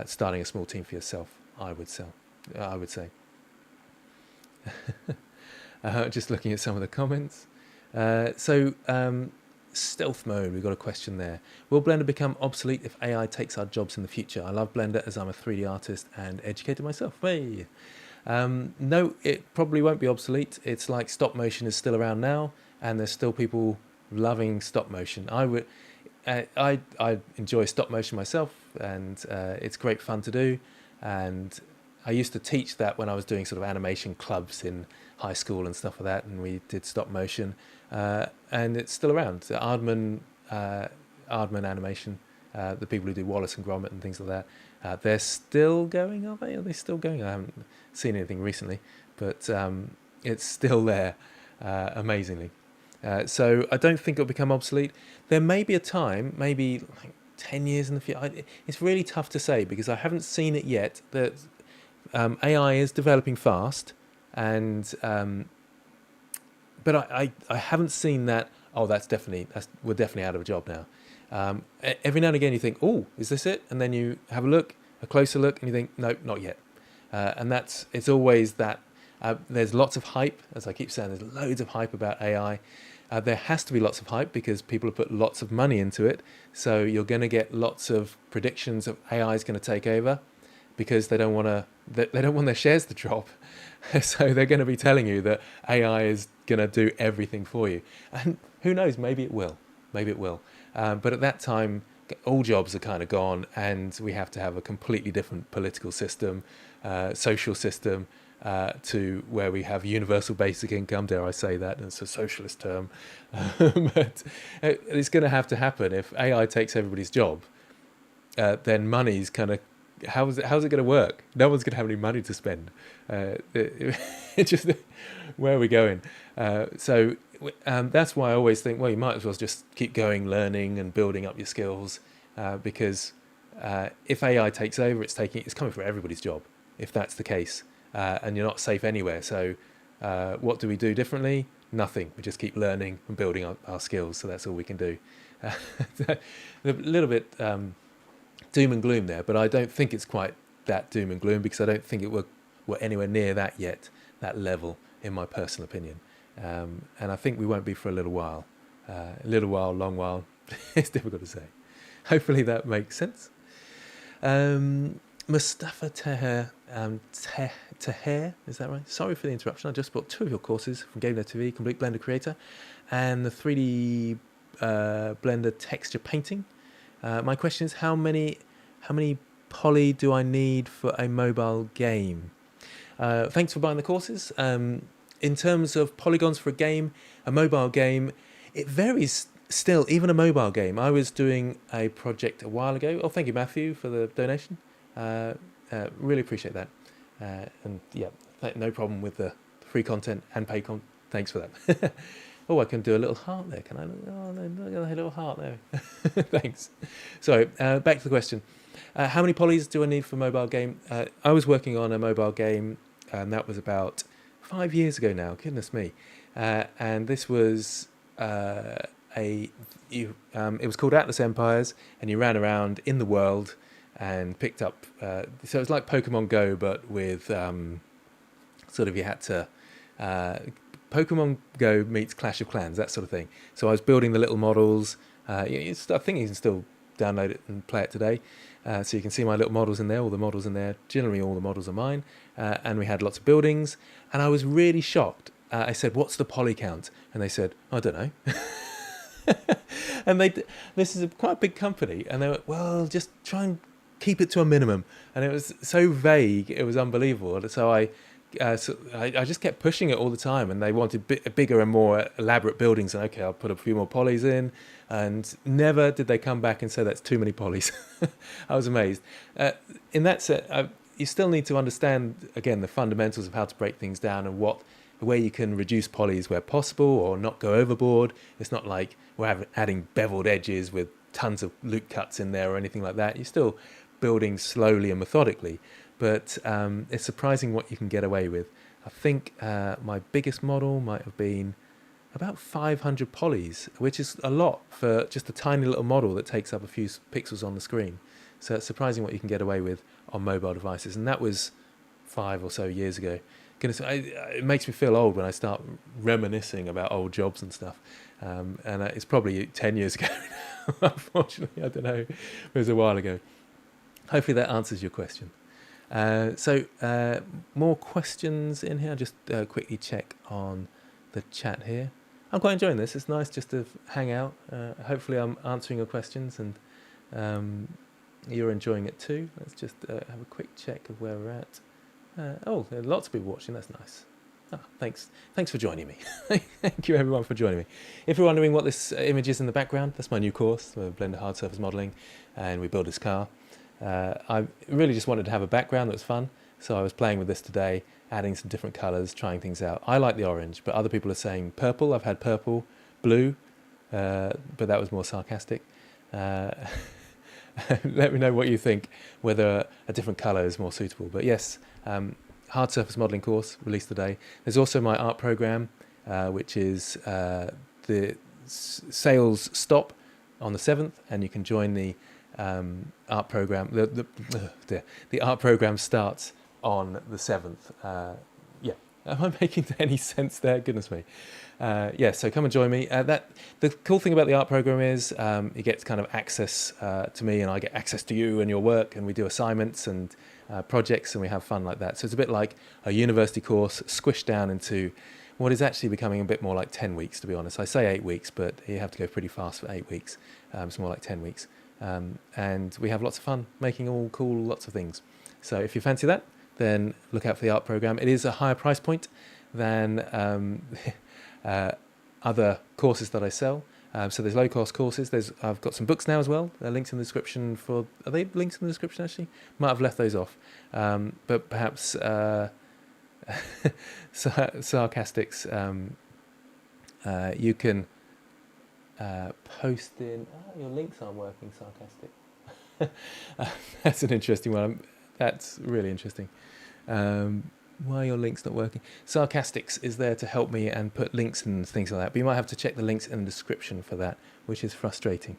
starting a small team for yourself, I would say. Just looking at some of the comments. Stealth mode, we've got a question there. Will Blender become obsolete if AI takes our jobs in the future? I love Blender as I'm a 3D artist and educated myself. Hey. No, it probably won't be obsolete. It's like stop motion is still around now, and there's still people loving stop motion. I enjoy stop motion myself, and it's great fun to do. And I used to teach that when I was doing sort of animation clubs in high school and stuff like that, and we did stop motion, and it's still around. Aardman Animation, the people who do Wallace and Gromit and things like that, they're still going, are they? Are they still going? I haven't seen anything recently, but it's still there, amazingly. So I don't think it'll become obsolete. There may be a time, maybe like 10 years in the future. It's really tough to say because I haven't seen it yet. That AI is developing fast, and but I haven't seen that. Oh, we're definitely out of a job now. Every now and again you think, oh, is this it? And then you have a closer look, and you think, no, not yet. And it's always that. There's lots of hype, as I keep saying. There's loads of hype about AI. There has to be lots of hype because people have put lots of money into it. So you're going to get lots of predictions of AI is going to take over, because they don't want their shares to drop. So they're going to be telling you that AI is going to do everything for you. And who knows, maybe it will. But at that time, all jobs are kind of gone, and we have to have a completely different political system, social system, to where we have universal basic income, dare I say that, and it's a socialist term. But it's going to have to happen. If AI takes everybody's job, then money's kind of, how's it going to work? No one's going to have any money to spend. It's just, where are we going? So that's why I always think, well, you might as well just keep going, learning and building up your skills, because if AI takes over, it's coming for everybody's job, if that's the case. And you're not safe anywhere. So what do we do differently? Nothing. We just keep learning and building up our skills. So that's all we can do. A little bit doom and gloom there, but I don't think it's quite that doom and gloom, because I don't think we're anywhere near that yet, that level, in my personal opinion. And I think we won't be for a little while. Long while. It's difficult to say. Hopefully that makes sense. Mustafa Teher, is that right? Sorry for the interruption. I just bought 2 of your courses from gamedev TV, Complete Blender Creator, and the 3D Blender Texture Painting. My question is, how many poly do I need for a mobile game? Thanks for buying the courses. In terms of polygons for a mobile game, it varies still, even a mobile game. I was doing a project a while ago. Oh, thank you, Matthew, for the donation. Really appreciate that. And yeah, no problem with the free content and paid content. Thanks for that. Oh, I can do a little heart there, can I? Oh, look at a little heart there. Thanks. So back to the question. How many polys do I need for a mobile game? I was working on a mobile game, and that was about 5 years ago now. Goodness me. And this was it was called Atlas Empires, and you ran around in the world and picked up. So it was like Pokemon Go, but with sort of you had to. Pokemon Go meets Clash of Clans, that sort of thing. So I was building the little models. I think you can still download it and play it today. So you can see my little models in there, all the models in there. Generally, all the models are mine. And we had lots of buildings. And I was really shocked. I said, "What's the poly count?" And they said, "I don't know." And this is quite a big company. And they were, "Well, just try and keep it to a minimum." And it was so vague, it was unbelievable. So I just kept pushing it all the time, and they wanted bigger and more elaborate buildings. And okay, I'll put a few more polys in, and never did they come back and say that's too many polys. I was amazed. In that sense, you still need to understand again the fundamentals of how to break things down and where you can reduce polys where possible or not go overboard. It's not like we're adding beveled edges with tons of loop cuts in there or anything like that. You're still building slowly and methodically. But it's surprising what you can get away with. I think my biggest model might have been about 500 polys, which is a lot for just a tiny little model that takes up a few pixels on the screen. So it's surprising what you can get away with on mobile devices. And that was 5 or so years ago. Goodness, it makes me feel old when I start reminiscing about old jobs and stuff. And it's probably 10 years ago now, unfortunately. I don't know. It was a while ago. Hopefully that answers your question. More questions in here. Just quickly check on the chat here. I'm quite enjoying this. It's nice just to hang out. Hopefully I'm answering your questions and you're enjoying it too. Let's just have a quick check of where we're at. There are lots of people watching. That's nice. Thanks for joining me. Thank you everyone for joining me. If you're wondering what this image is in the background, that's my new course, Blender Hard Surface Modeling, and we build this car. I really just wanted to have a background that was fun, so I was playing with this today, adding some different colours, trying things out. I like the orange, but other people are saying purple. I've had purple, blue, but that was more sarcastic. Let me know what you think, whether a different colour is more suitable. But yes, Hard Surface Modeling course released today. There's also my art program, which is the sales stop on the 7th, and you can join the art program. The art program starts on the 7th. Am I making any sense there? Goodness me. So come and join me. The cool thing about the art program is you get kind of access to me, and I get access to you and your work, and we do assignments and projects, and we have fun like that. So it's a bit like a university course squished down into what is actually becoming a bit more like 10 weeks, to be honest. I say 8 weeks, but you have to go pretty fast for 8 weeks. It's more like 10 weeks. And we have lots of fun making all cool lots of things. So if you fancy that, then look out for the art program. It is a higher price point than other courses that I sell. So there's low cost courses. I've got some books now as well. Links in the description are they links in the description actually? Might have left those off. But perhaps Sarcastics, you can post in. Your links aren't working, Sarcastic. That's an interesting one. That's really interesting. Why are your links not working? Sarcastics is there to help me and put links and things like that. But you might have to check the links in the description for that, which is frustrating.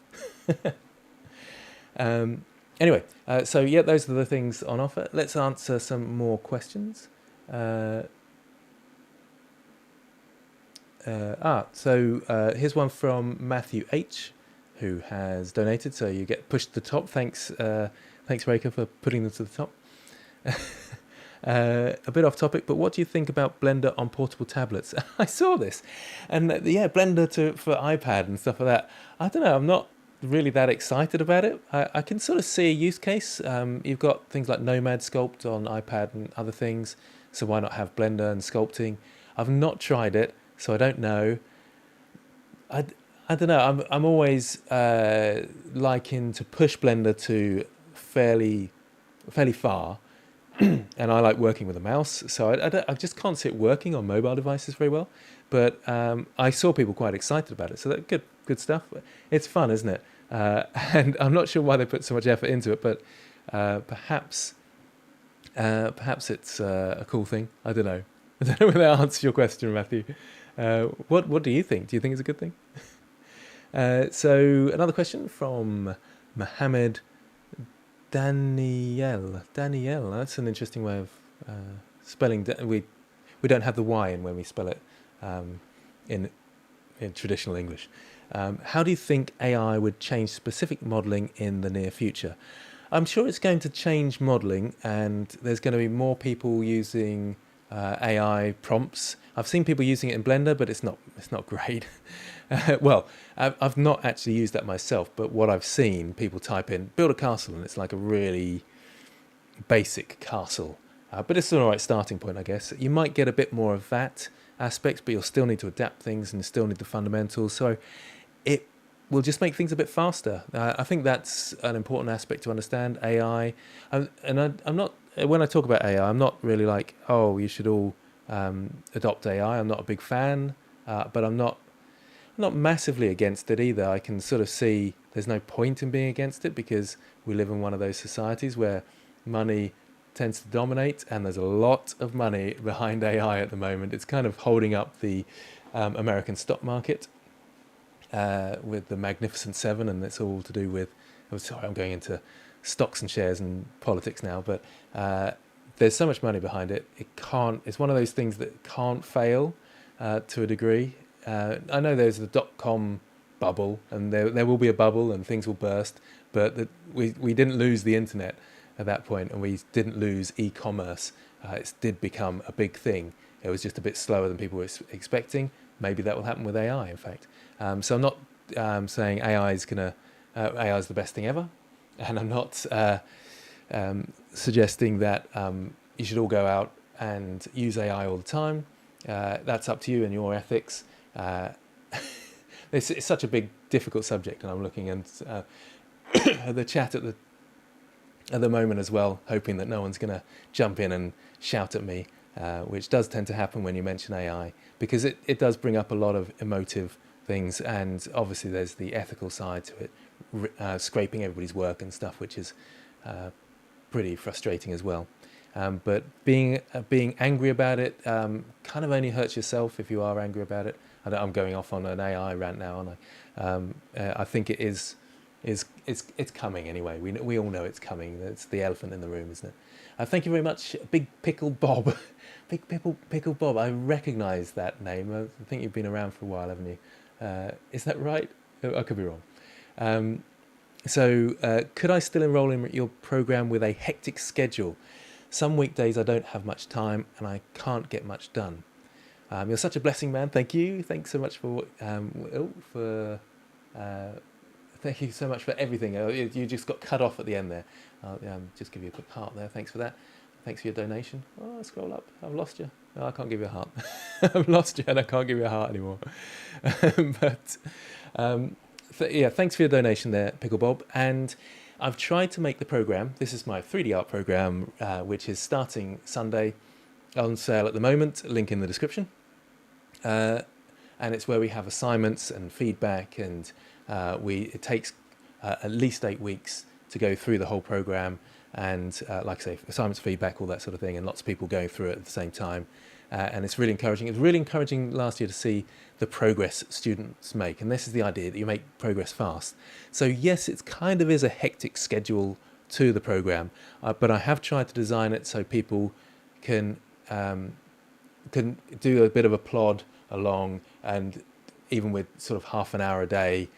Anyway, those are the things on offer. Let's answer some more questions. Here's one from Matthew H, who has donated, so you get pushed to the top. Thanks, Reka, for putting them to the top. A bit off topic, but what do you think about Blender on portable tablets? I saw this, and Blender for iPad and stuff like that. I don't know, I'm not really that excited about it. I can sort of see a use case. You've got things like Nomad Sculpt on iPad and other things, so why not have Blender and sculpting? I've not tried it, so I don't know. I don't know. I'm always liking to push Blender to fairly far, and I like working with a mouse. So I just can't see it working on mobile devices very well. But I saw people quite excited about it, so that good stuff. It's fun, isn't it? And I'm not sure why they put so much effort into it, but perhaps it's a cool thing. I don't know. I don't know whether that answers your question, Matthew. What do you think? Do you think it's a good thing? So another question from Mohammed Danielle. That's an interesting way of spelling. We don't have the Y in when we spell it in traditional English. How do you think AI would change specific modelling in the near future? I'm sure it's going to change modelling, and there's going to be more people using AI prompts. I've seen people using it in Blender, but it's not great. Well, I've not actually used that myself, but what I've seen, people type in "build a castle," and it's like a really basic castle. But it's an alright starting point, I guess. You might get a bit more of that aspect, but you'll still need to adapt things and still need the fundamentals. So it will just make things a bit faster. I think that's an important aspect to understand AI. I'm not, when I talk about AI, I'm not really like, oh, you should all adopt AI. I'm not a big fan, but I'm not massively against it either. I can sort of see there's no point in being against it because we live in one of those societies where money tends to dominate, and there's a lot of money behind AI at the moment. It's kind of holding up the American stock market with the Magnificent Seven, and it's all to do with, oh, sorry, I'm going into stocks and shares and politics now, but there's so much money behind it. It's one of those things that can't fail to a degree. I know there's the .com bubble, and there will be a bubble and things will burst, but we didn't lose the internet at that point, and we didn't lose e-commerce. It did become a big thing. It was just a bit slower than people were expecting. Maybe that will happen with AI, in fact. So I'm not saying AI is the best thing ever, and I'm not suggesting that you should all go out and use AI all the time. That's up to you and your ethics. It's such a big, difficult subject, and I'm looking at the chat at the moment as well, hoping that no one's going to jump in and shout at me, which does tend to happen when you mention AI, because it does bring up a lot of emotive things, and obviously there's the ethical side to it, scraping everybody's work and stuff, which is pretty frustrating as well. But being angry about it kind of only hurts yourself if you are angry about it. I'm going off on an AI rant now, and I think it is. It's coming anyway. We all know it's coming. It's the elephant in the room, isn't it? Thank you very much, Big Pickle Bob. Big Pickle Bob. I recognise that name. I think you've been around for a while, haven't you? Is that right? I could be wrong. So could I still enrol in your program with a hectic schedule? Some weekdays I don't have much time and I can't get much done. You're such a blessing, man. Thank you. Thanks so much for thank you so much for everything. You just got cut off at the end there. Just give you a quick heart there. Thanks for that. Thanks for your donation. Oh, scroll up. I've lost you. No, I can't give you a heart. I've lost you and I can't give you a heart anymore. Yeah, thanks for your donation there, Pickle Bob. And I've tried to make the program. This is my 3D art program, which is starting Sunday, on sale at the moment. Link in the description. And it's where we have assignments and feedback, and it takes at least 8 weeks to go through the whole program, and like I say, assignments, feedback, all that sort of thing, and lots of people going through it at the same time. And it's really encouraging. It was really encouraging last year to see the progress students make, and this is the idea, that you make progress fast. So yes, it kind of is a hectic schedule to the program, but I have tried to design it so people can do a bit of a plod along, and even with sort of half an hour a day,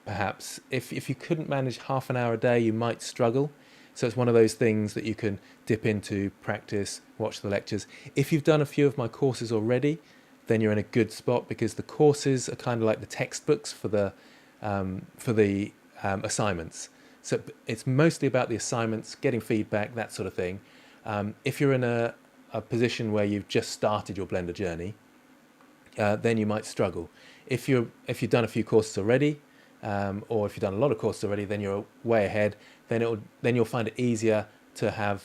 perhaps if you couldn't manage half an hour a day, you might struggle. So it's one of those things that you can dip into, practice, watch the lectures. If you've done a few of my courses already, then you're in a good spot, because the courses are kind of like the textbooks for the assignments. So it's mostly about the assignments, getting feedback, that sort of thing. If you're in a position where you've just started your Blender journey, then you might struggle. If you've done a few courses already, or if you've done a lot of courses already, then you're way ahead. Then you'll find it easier to have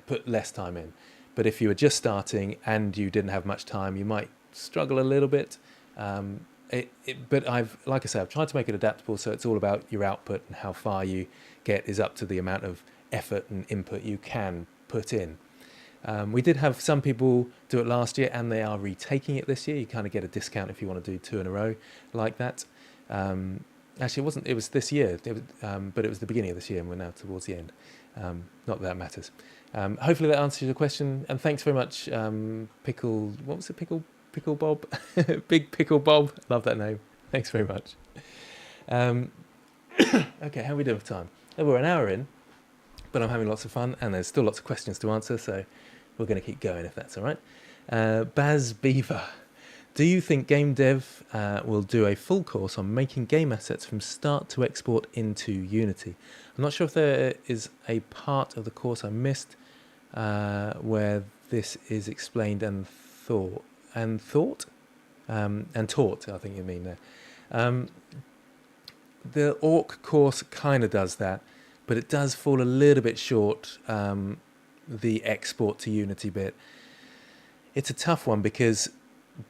put less time in. But if you were just starting and you didn't have much time, you might struggle a little bit. But like I say, I've tried to make it adaptable, so it's all about your output, and how far you get is up to the amount of effort and input you can put in. We did have some people do it last year, and they are retaking it this year. You kind of get a discount if you want to do 2 in a row like that. Actually, it wasn't. It was this year, but it was the beginning of this year, and we're now towards the end. Not that that matters. Hopefully that answers your question, and thanks very much, Pickle. What was it, Pickle Bob? Big Pickle Bob. Love that name. Thanks very much. Okay, how are we doing for time? Oh, we're an hour in, but I'm having lots of fun, and there's still lots of questions to answer, so we're going to keep going if that's all right. Baz Beaver. Do you think game dev will do a full course on making game assets from start to export into Unity? I'm not sure if there is a part of the course I missed where this is explained and taught. I think you mean there. The Orc course kind of does that, but it does fall a little bit short, the export to Unity bit. It's a tough one because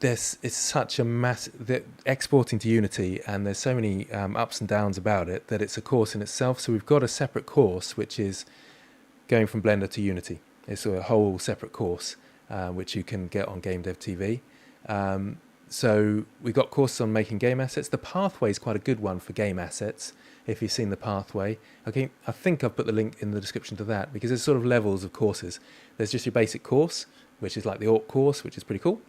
it's such a massive exporting to Unity, and there's so many ups and downs about it that it's a course in itself. So we've got a separate course which is going from Blender to Unity. It's a whole separate course which you can get on GameDev TV. So we've got courses on making game assets. The pathway is quite a good one for game assets. If you've seen the pathway, okay, I think I've put the link in the description to that, because there's sort of levels of courses. There's just your basic course, which is like the Orc course, which is pretty cool.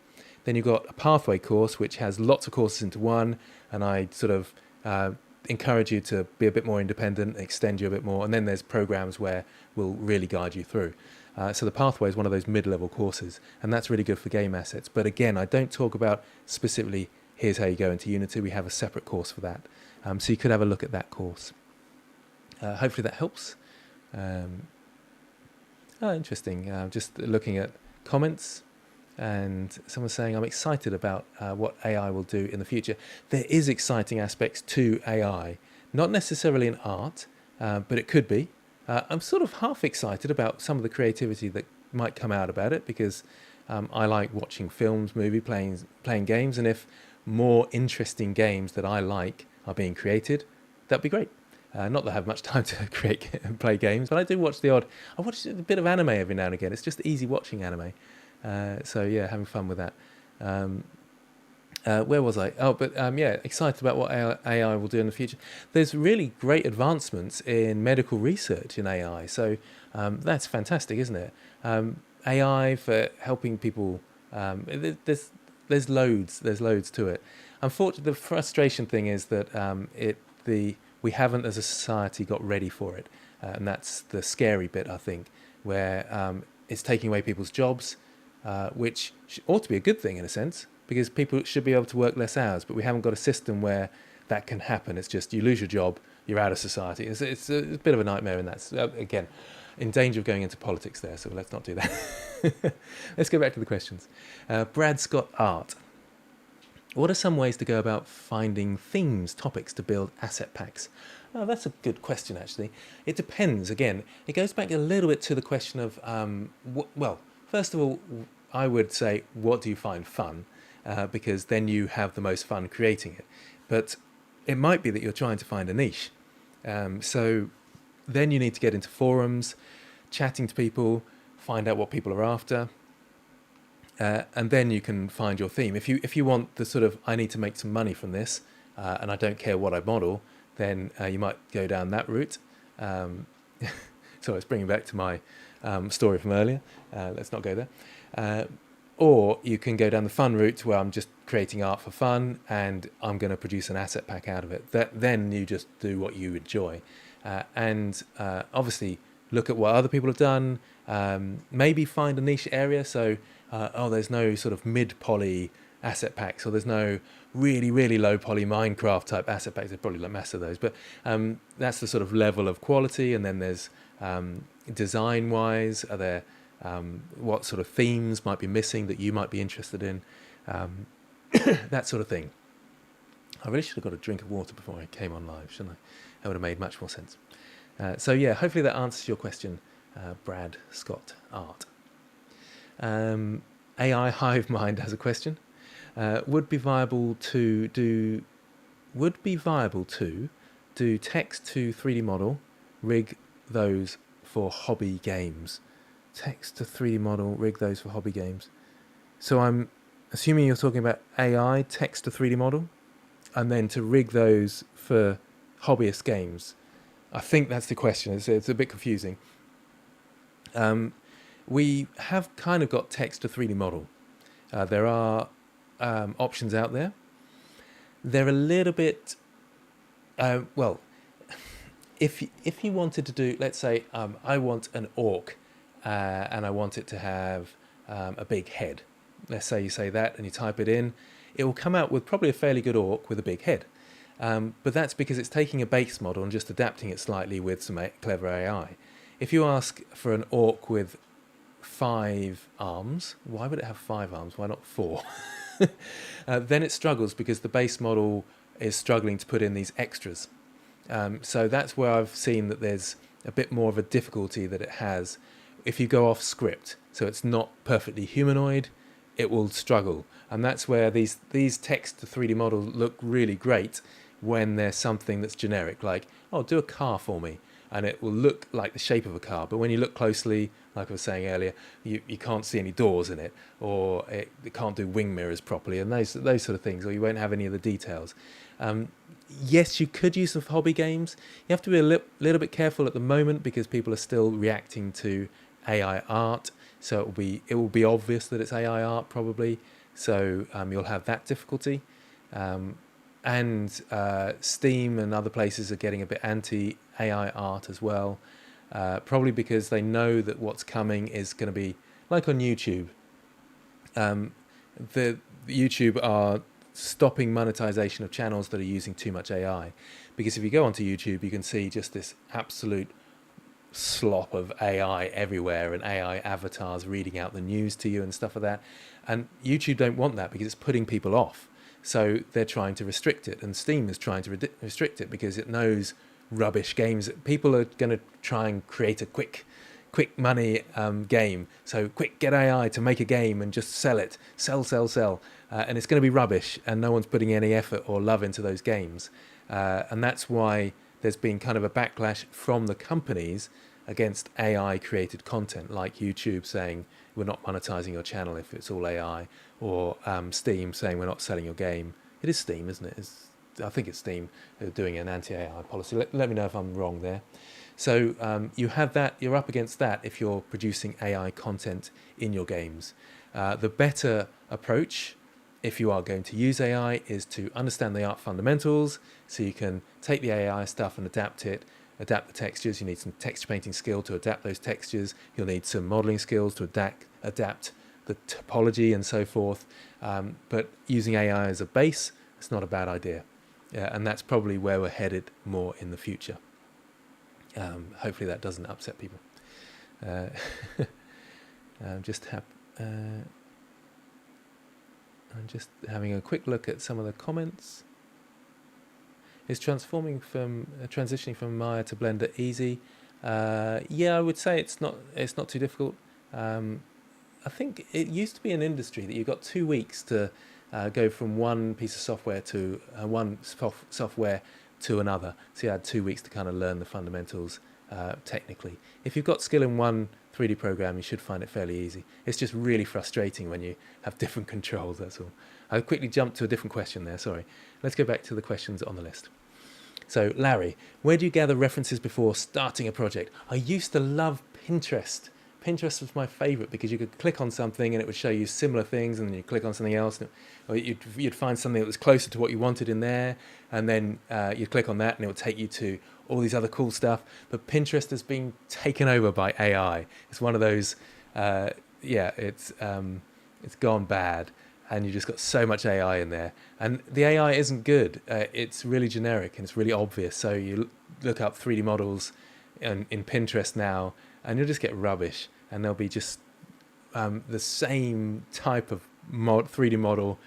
Then you've got a pathway course, which has lots of courses into one, and I sort of encourage you to be a bit more independent, extend you a bit more, and then there's programs where we'll really guide you through. So the pathway is one of those mid-level courses, and that's really good for game assets. But again, I don't talk about specifically, here's how you go into Unity. We have a separate course for that. So you could have a look at that course. Hopefully that helps. Interesting. Just looking at comments, and someone's saying, I'm excited about what AI will do in the future. There is exciting aspects to AI, not necessarily in art, but it could be. I'm sort of half excited about some of the creativity that might come out about it, because I like watching films, playing games, and if more interesting games that I like are being created, that'd be great. Not that I have much time to create and play games, but I do watch I watch a bit of anime every now and again. It's just easy watching anime. So yeah, having fun with that. Where was I? Oh, but yeah, excited about what AI will do in the future. There's really great advancements in medical research in AI. So that's fantastic, isn't it? AI for helping people. There's loads to it. Unfortunately, the frustration thing is that we haven't as a society got ready for it, and that's the scary bit, I think, where it's taking away people's jobs, which ought to be a good thing in a sense, because people should be able to work less hours, but we haven't got a system where that can happen. It's just you lose your job, you're out of society. It's a bit of a nightmare, and that's, again, in danger of going into politics there, so let's not do that. Let's go back to the questions. Brad Scott Art. What are some ways to go about finding themes, topics to build asset packs? Oh, that's a good question, actually. It depends. Again, it goes back a little bit to the question of, well, first of all, I would say, what do you find fun? Because then you have the most fun creating it. But it might be that you're trying to find a niche. So then you need to get into forums, chatting to people, find out what people are after. And then you can find your theme. If you want the sort of, I need to make some money from this, and I don't care what I model, then you might go down that route. So it's bringing back to my story from earlier. Let's not go there. Or you can go down the fun route where I'm just creating art for fun and I'm going to produce an asset pack out of it. Then you just do what you enjoy. And obviously look at what other people have done. Maybe find a niche area. So, there's no sort of mid-poly asset packs, or there's no really, really low-poly Minecraft type asset packs. There's probably a mass of those. But that's the sort of level of quality. And then there's design-wise, are there... what sort of themes might be missing that you might be interested in, that sort of thing. I really should have got a drink of water before I came on live, shouldn't I? That would have made much more sense. So yeah, hopefully that answers your question, Brad Scott Art. AI Hive Mind has a question. Would be viable to do text to 3D model, rig those for hobby games? Text to 3D model, rig those for hobby games. So I'm assuming you're talking about AI, text to 3D model, and then to rig those for hobbyist games. I think that's the question. It's a bit confusing. We have kind of got text to 3D model. There are options out there. They're a little bit, well, if you wanted to do, let's say, I want an orc and I want it to have a big head. Let's say you say that and you type it in. It will come out with probably a fairly good orc with a big head. But that's because it's taking a base model and just adapting it slightly with some clever AI. If you ask for an orc with 5 arms, why would it have 5 arms? Why not 4? Then it struggles because the base model is struggling to put in these extras. So that's where I've seen that there's a bit more of a difficulty that it has. If you go off script, so it's not perfectly humanoid, it will struggle. And that's where these text to 3D models look really great when there's something that's generic, like, oh, do a car for me. And it will look like the shape of a car. But when you look closely, like I was saying earlier, you can't see any doors in it, or it can't do wing mirrors properly, and those sort of things, or you won't have any of the details. Yes, you could use them for hobby games. You have to be a little bit careful at the moment because people are still reacting to AI art. So it will be obvious that it's AI art probably. So you'll have that difficulty. And Steam and other places are getting a bit anti-AI art as well, probably because they know that what's coming is going to be like on YouTube. The YouTube are stopping monetization of channels that are using too much AI, because if you go onto YouTube, you can see just this absolute slop of AI everywhere and AI avatars reading out the news to you and stuff like that. And YouTube don't want that because it's putting people off. So they're trying to restrict it, and Steam is trying to restrict it because it knows rubbish games. People are going to try and create a quick money game. So quick, get AI to make a game and just sell it. Sell. And it's going to be rubbish, and no one's putting any effort or love into those games. And that's why there's been kind of a backlash from the companies against AI created content, like YouTube saying we're not monetizing your channel if it's all AI, or Steam saying we're not selling your game. It is Steam, isn't it? I think it's Steam doing an anti-AI policy. Let me know if I'm wrong there. So you have that, you're up against that if you're producing AI content in your games. The better approach, if you are going to use AI, is to understand the art fundamentals, so you can take the AI stuff and adapt the textures. You need some texture painting skill to adapt those textures. You'll need some modeling skills to adapt the topology and so forth. But using AI as a base, it's not a bad idea. And that's probably where we're headed more in the future. Hopefully that doesn't upset people. I'm just having a quick look at some of the comments. Is transitioning from Maya to Blender easy? Yeah, I would say it's not too difficult. I think it used to be an industry that you got 2 weeks to go from one piece of software to software to another. So you had 2 weeks to kind of learn the fundamentals technically. If you've got skill in one 3D program, you should find it fairly easy. It's just really frustrating when you have different controls, that's all. I quickly jumped to a different question there, sorry. Let's go back to the questions on the list. So Larry, where do you gather references before starting a project? I used to love Pinterest. Pinterest was my favorite because you could click on something and it would show you similar things, and then you click on something else, or you'd find something that was closer to what you wanted in there, and then you'd click on that and it would take you to all these other cool stuff. But Pinterest has been taken over by AI. It's one of those, it's gone bad, and you just got so much AI in there. And the AI isn't good. It's really generic and it's really obvious. So you look up 3D models in Pinterest now, and you'll just get rubbish, and there'll be just the same type of 3D model,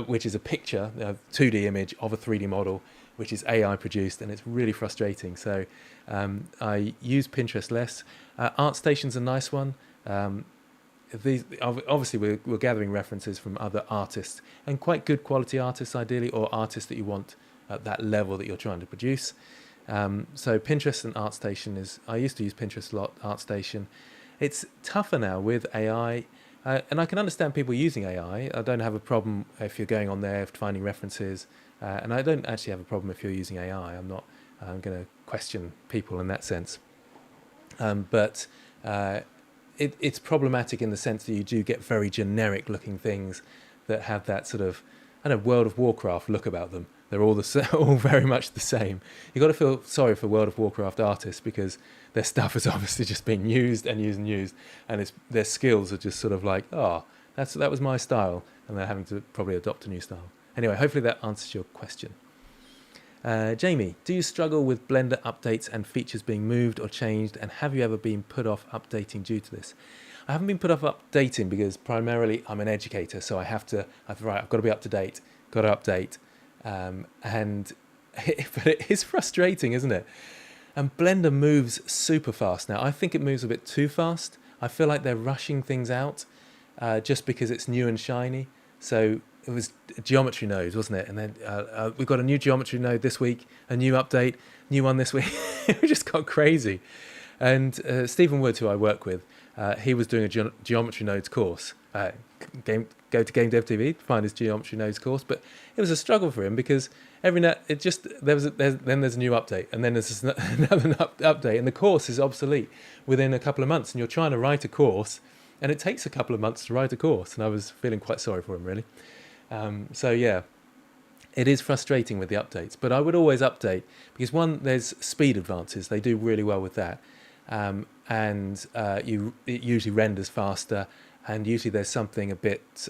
which is a picture, a 2D image of a 3D model, which is AI produced, and it's really frustrating. So I use Pinterest less. ArtStation's a nice one. Obviously we're gathering references from other artists, and quite good quality artists ideally, or artists that you want at that level that you're trying to produce. So Pinterest and ArtStation I used to use Pinterest a lot, ArtStation. It's tougher now with AI, and I can understand people using AI. I don't have a problem if you're going on there finding references, and I don't actually have a problem if you're using AI. I'm not going to question people in that sense, but it's problematic in the sense that you do get very generic looking things that have that sort of, I don't know, World of Warcraft look about them. They're all all very much the same. You've got to feel sorry for World of Warcraft artists because their stuff has obviously just been used and used and used, and their skills are just sort of like, oh, that was my style, and they're having to probably adopt a new style. Anyway, hopefully that answers your question. Jamie, do you struggle with Blender updates and features being moved or changed, and have you ever been put off updating due to this? I haven't been put off updating because primarily I'm an educator, so I've got to be up to date, got to update, but it is frustrating, isn't it? And Blender moves super fast now. I think it moves a bit too fast. I feel like they're rushing things out just because it's new and shiny. So it was geometry nodes, wasn't it? And then we've got a new geometry node this week, a new update, new one this week. It just got crazy. And Stephen Wood, who I work with, he was doing a geometry nodes course. Go to gamedev TV, find his geometry nodes course. But it was a struggle for him because there's a new update, and then there's another update, and the course is obsolete within a couple of months. And you're trying to write a course, and it takes a couple of months to write a course. And I was feeling quite sorry for him, really. So yeah, it is frustrating with the updates, but I would always update because one, there's speed advances. They do really well with that. And it usually renders faster, and usually there's something a bit,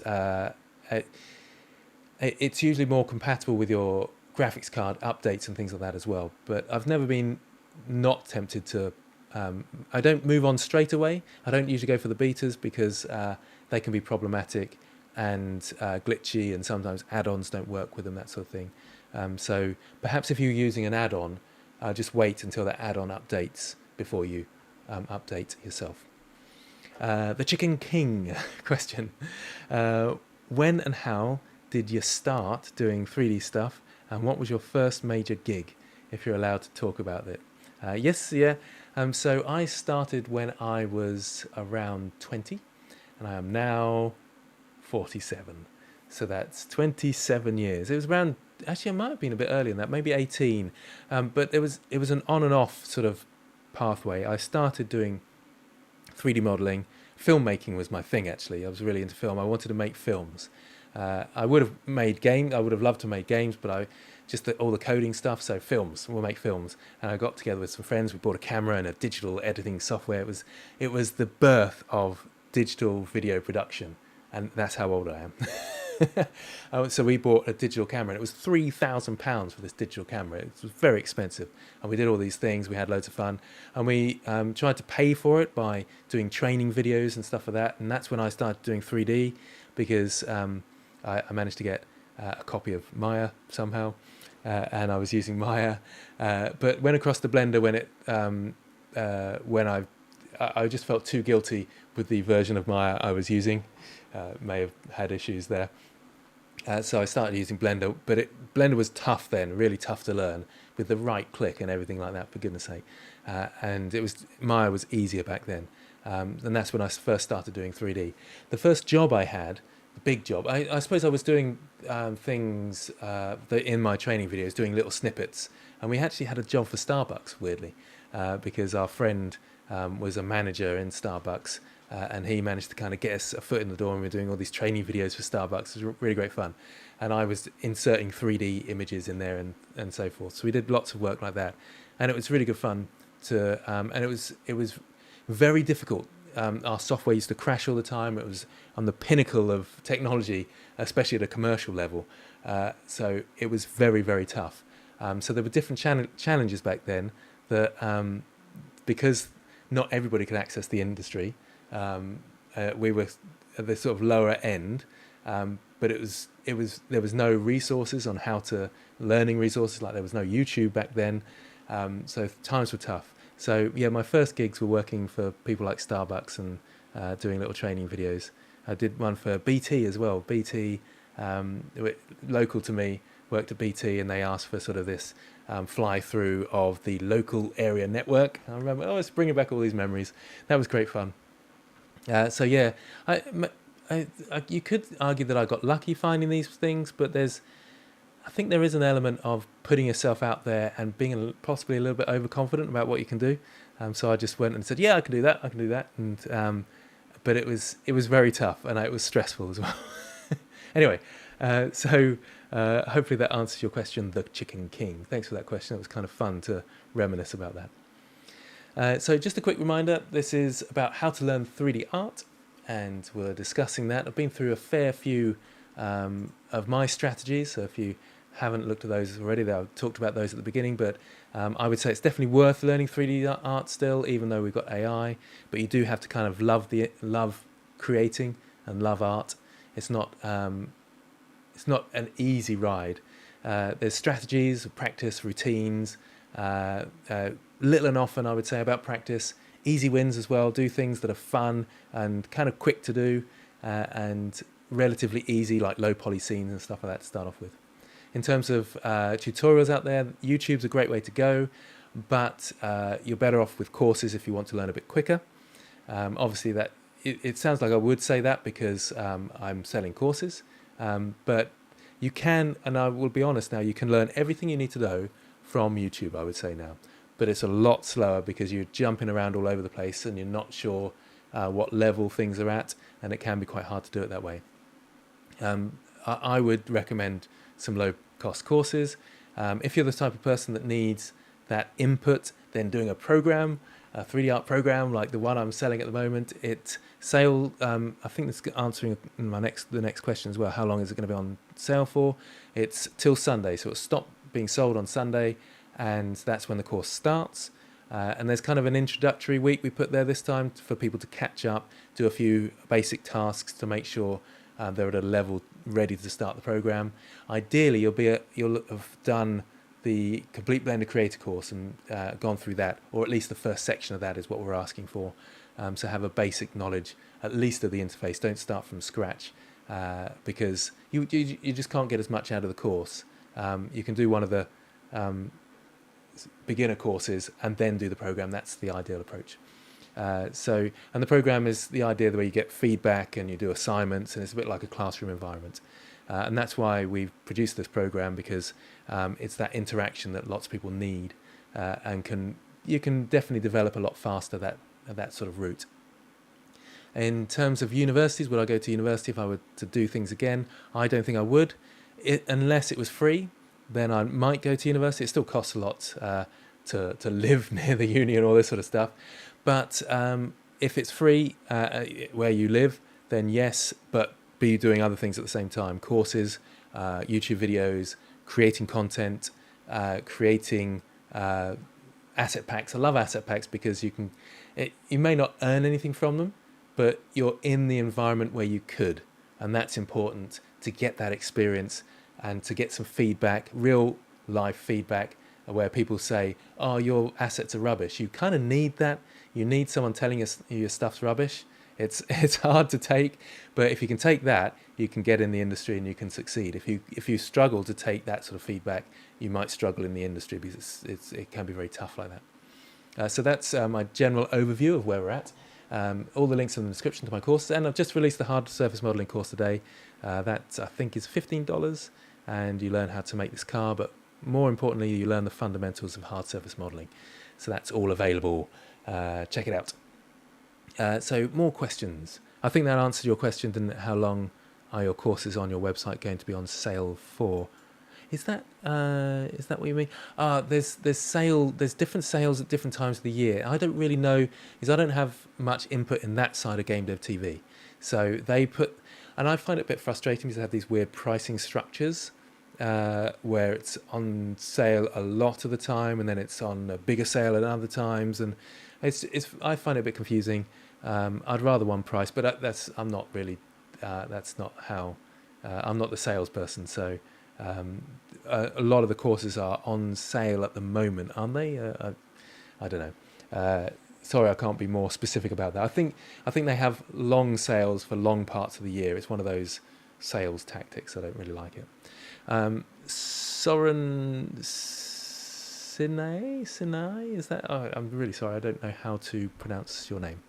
it's usually more compatible with your graphics card updates and things like that as well. But I've never been not tempted to, I don't move on straight away. I don't usually go for the betas because they can be problematic and glitchy, and sometimes add-ons don't work with them, that sort of thing. So perhaps if you're using an add-on, just wait until that add-on updates before you update yourself. The Chicken King question. When and how did you start doing 3D stuff, and what was your first major gig, if you're allowed to talk about it? Yes, yeah. So I started when I was around 20, and I am now 47. So that's 27 years. It was around, actually it might have been a bit earlier than that, maybe 18. But it was an on and off sort of pathway. I started doing 3D modeling. Filmmaking was my thing, actually. I was really into film. I wanted to make films. I would have made games. I would have loved to make games, but all the coding stuff. So we'll make films. And I got together with some friends. We bought a camera and a digital editing software. It was the birth of digital video production, and that's how old I am. So we bought a digital camera, and it was £3,000 for this digital camera. It was very expensive, and we did all these things. We had loads of fun, and we tried to pay for it by doing training videos and stuff like that. And that's when I started doing 3D because I managed to get a copy of Maya somehow, and I was using Maya, but went across to Blender when I just felt too guilty with the version of Maya I was using. May have had issues there. So I started using Blender, but Blender was tough then, really tough to learn with the right click and everything like that, for goodness sake. And Maya was easier back then. And that's when I first started doing 3D. The first job I had, the big job, I suppose I was doing things in my training videos, doing little snippets. And we actually had a job for Starbucks, weirdly, because our friend was a manager in Starbucks. And he managed to kind of get us a foot in the door, and we were doing all these training videos for Starbucks. It was really great fun. And I was inserting 3D images in there and so forth. So we did lots of work like that. And it was really good fun and it was very difficult. Our software used to crash all the time. It was on the pinnacle of technology, especially at a commercial level. So it was very, very tough. So there were different challenges back then that because not everybody could access the industry, we were at the sort of lower end, but there was no resources on learning resources, like there was no YouTube back then, so times were tough. So yeah, my first gigs were working for people like Starbucks and doing little training videos. I did one for BT as well. BT, local to me, worked at BT, and they asked for sort of this fly through of the local area network. I remember, it's bringing back all these memories. That was great fun. So yeah, you could argue that I got lucky finding these things, but I think there is an element of putting yourself out there and being possibly a little bit overconfident about what you can do. So I just went and said, yeah, I can do that, I can do that, and but it was very tough and it was stressful as well. Anyway, hopefully that answers your question, the Chicken King. Thanks for that question. It was kind of fun to reminisce about that. So just a quick reminder, this is about how to learn 3D art, and we're discussing that. I've been through a fair few of my strategies, so if you haven't looked at those already, I've talked about those at the beginning, but I would say it's definitely worth learning 3D art still, even though we've got AI, but you do have to kind of love creating and love art. It's not an easy ride. There's strategies, practice, routines, little and often I would say about practice. Easy wins as well. Do things that are fun and kind of quick to do, and relatively easy, like low poly scenes and stuff like that to start off with. In terms of tutorials out there, YouTube's a great way to go, but you're better off with courses if you want to learn a bit quicker. Obviously that it sounds like I would say that because I'm selling courses, but you can, and I will be honest now, you can learn everything you need to know from YouTube, I would say now. But it's a lot slower because you're jumping around all over the place and you're not sure what level things are at, and it can be quite hard to do it that way. I would recommend some low-cost courses. If you're the type of person that needs that input, then doing a 3D art program like the one I'm selling at the moment, I think this is answering the next question as well. How long is it going to be on sale for? It's till Sunday, so it'll stop being sold on Sunday, and that's when the course starts. And there's kind of an introductory week we put there this time for people to catch up, do a few basic tasks to make sure they're at a level ready to start the program. Ideally, you'll have done the complete Blender Creator course and gone through that, or at least the first section of that is what we're asking for. So have a basic knowledge, at least of the interface. Don't start from scratch because you just can't get as much out of the course. You can do one of the beginner courses and then do the program. That's the ideal approach. And the program is the idea where you get feedback and you do assignments, and it's a bit like a classroom environment. And that's why we've produced this program, because it's that interaction that lots of people need, and you can definitely develop a lot faster that sort of route. In terms of universities, would I go to university if I were to do things again? I don't think I would, unless it was free. Then I might go to university. It still costs a lot to live near the uni and all this sort of stuff. But if it's free where you live, then yes, but be doing other things at the same time. Courses, YouTube videos, creating content, creating asset packs. I love asset packs because you may not earn anything from them, but you're in the environment where you could. And that's important to get that experience and to get some feedback, real life feedback, where people say, oh, your assets are rubbish. You kind of need that. You need someone telling you your stuff's rubbish. It's hard to take, but if you can take that, you can get in the industry and you can succeed. If you struggle to take that sort of feedback, you might struggle in the industry because it can be very tough like that. So that's my general overview of where we're at. All the links in the description to my courses, and I've just released the hard surface modeling course today. That I think is $15, and you learn how to make this car, but more importantly, you learn the fundamentals of hard surface modeling. So that's all available. Check it out. So more questions. I think that answered your question, didn't it? How long are your courses on your website going to be on sale for? Is that what you mean? There's different sales at different times of the year. I don't really know, because I don't have much input in that side of Game Dev TV. So they and I find it a bit frustrating because they have these weird pricing structures where it's on sale a lot of the time and then it's on a bigger sale at other times, and I find it a bit confusing. I'd rather one price, but I'm not really. That's not how. I'm not the salesperson, so. A lot of the courses are on sale at the moment, aren't they? I don't know. Sorry, I can't be more specific about that. I think they have long sales for long parts of the year. It's one of those sales tactics. I don't really like it. Soren Sinai, is that? Oh, I'm really sorry. I don't know how to pronounce your name.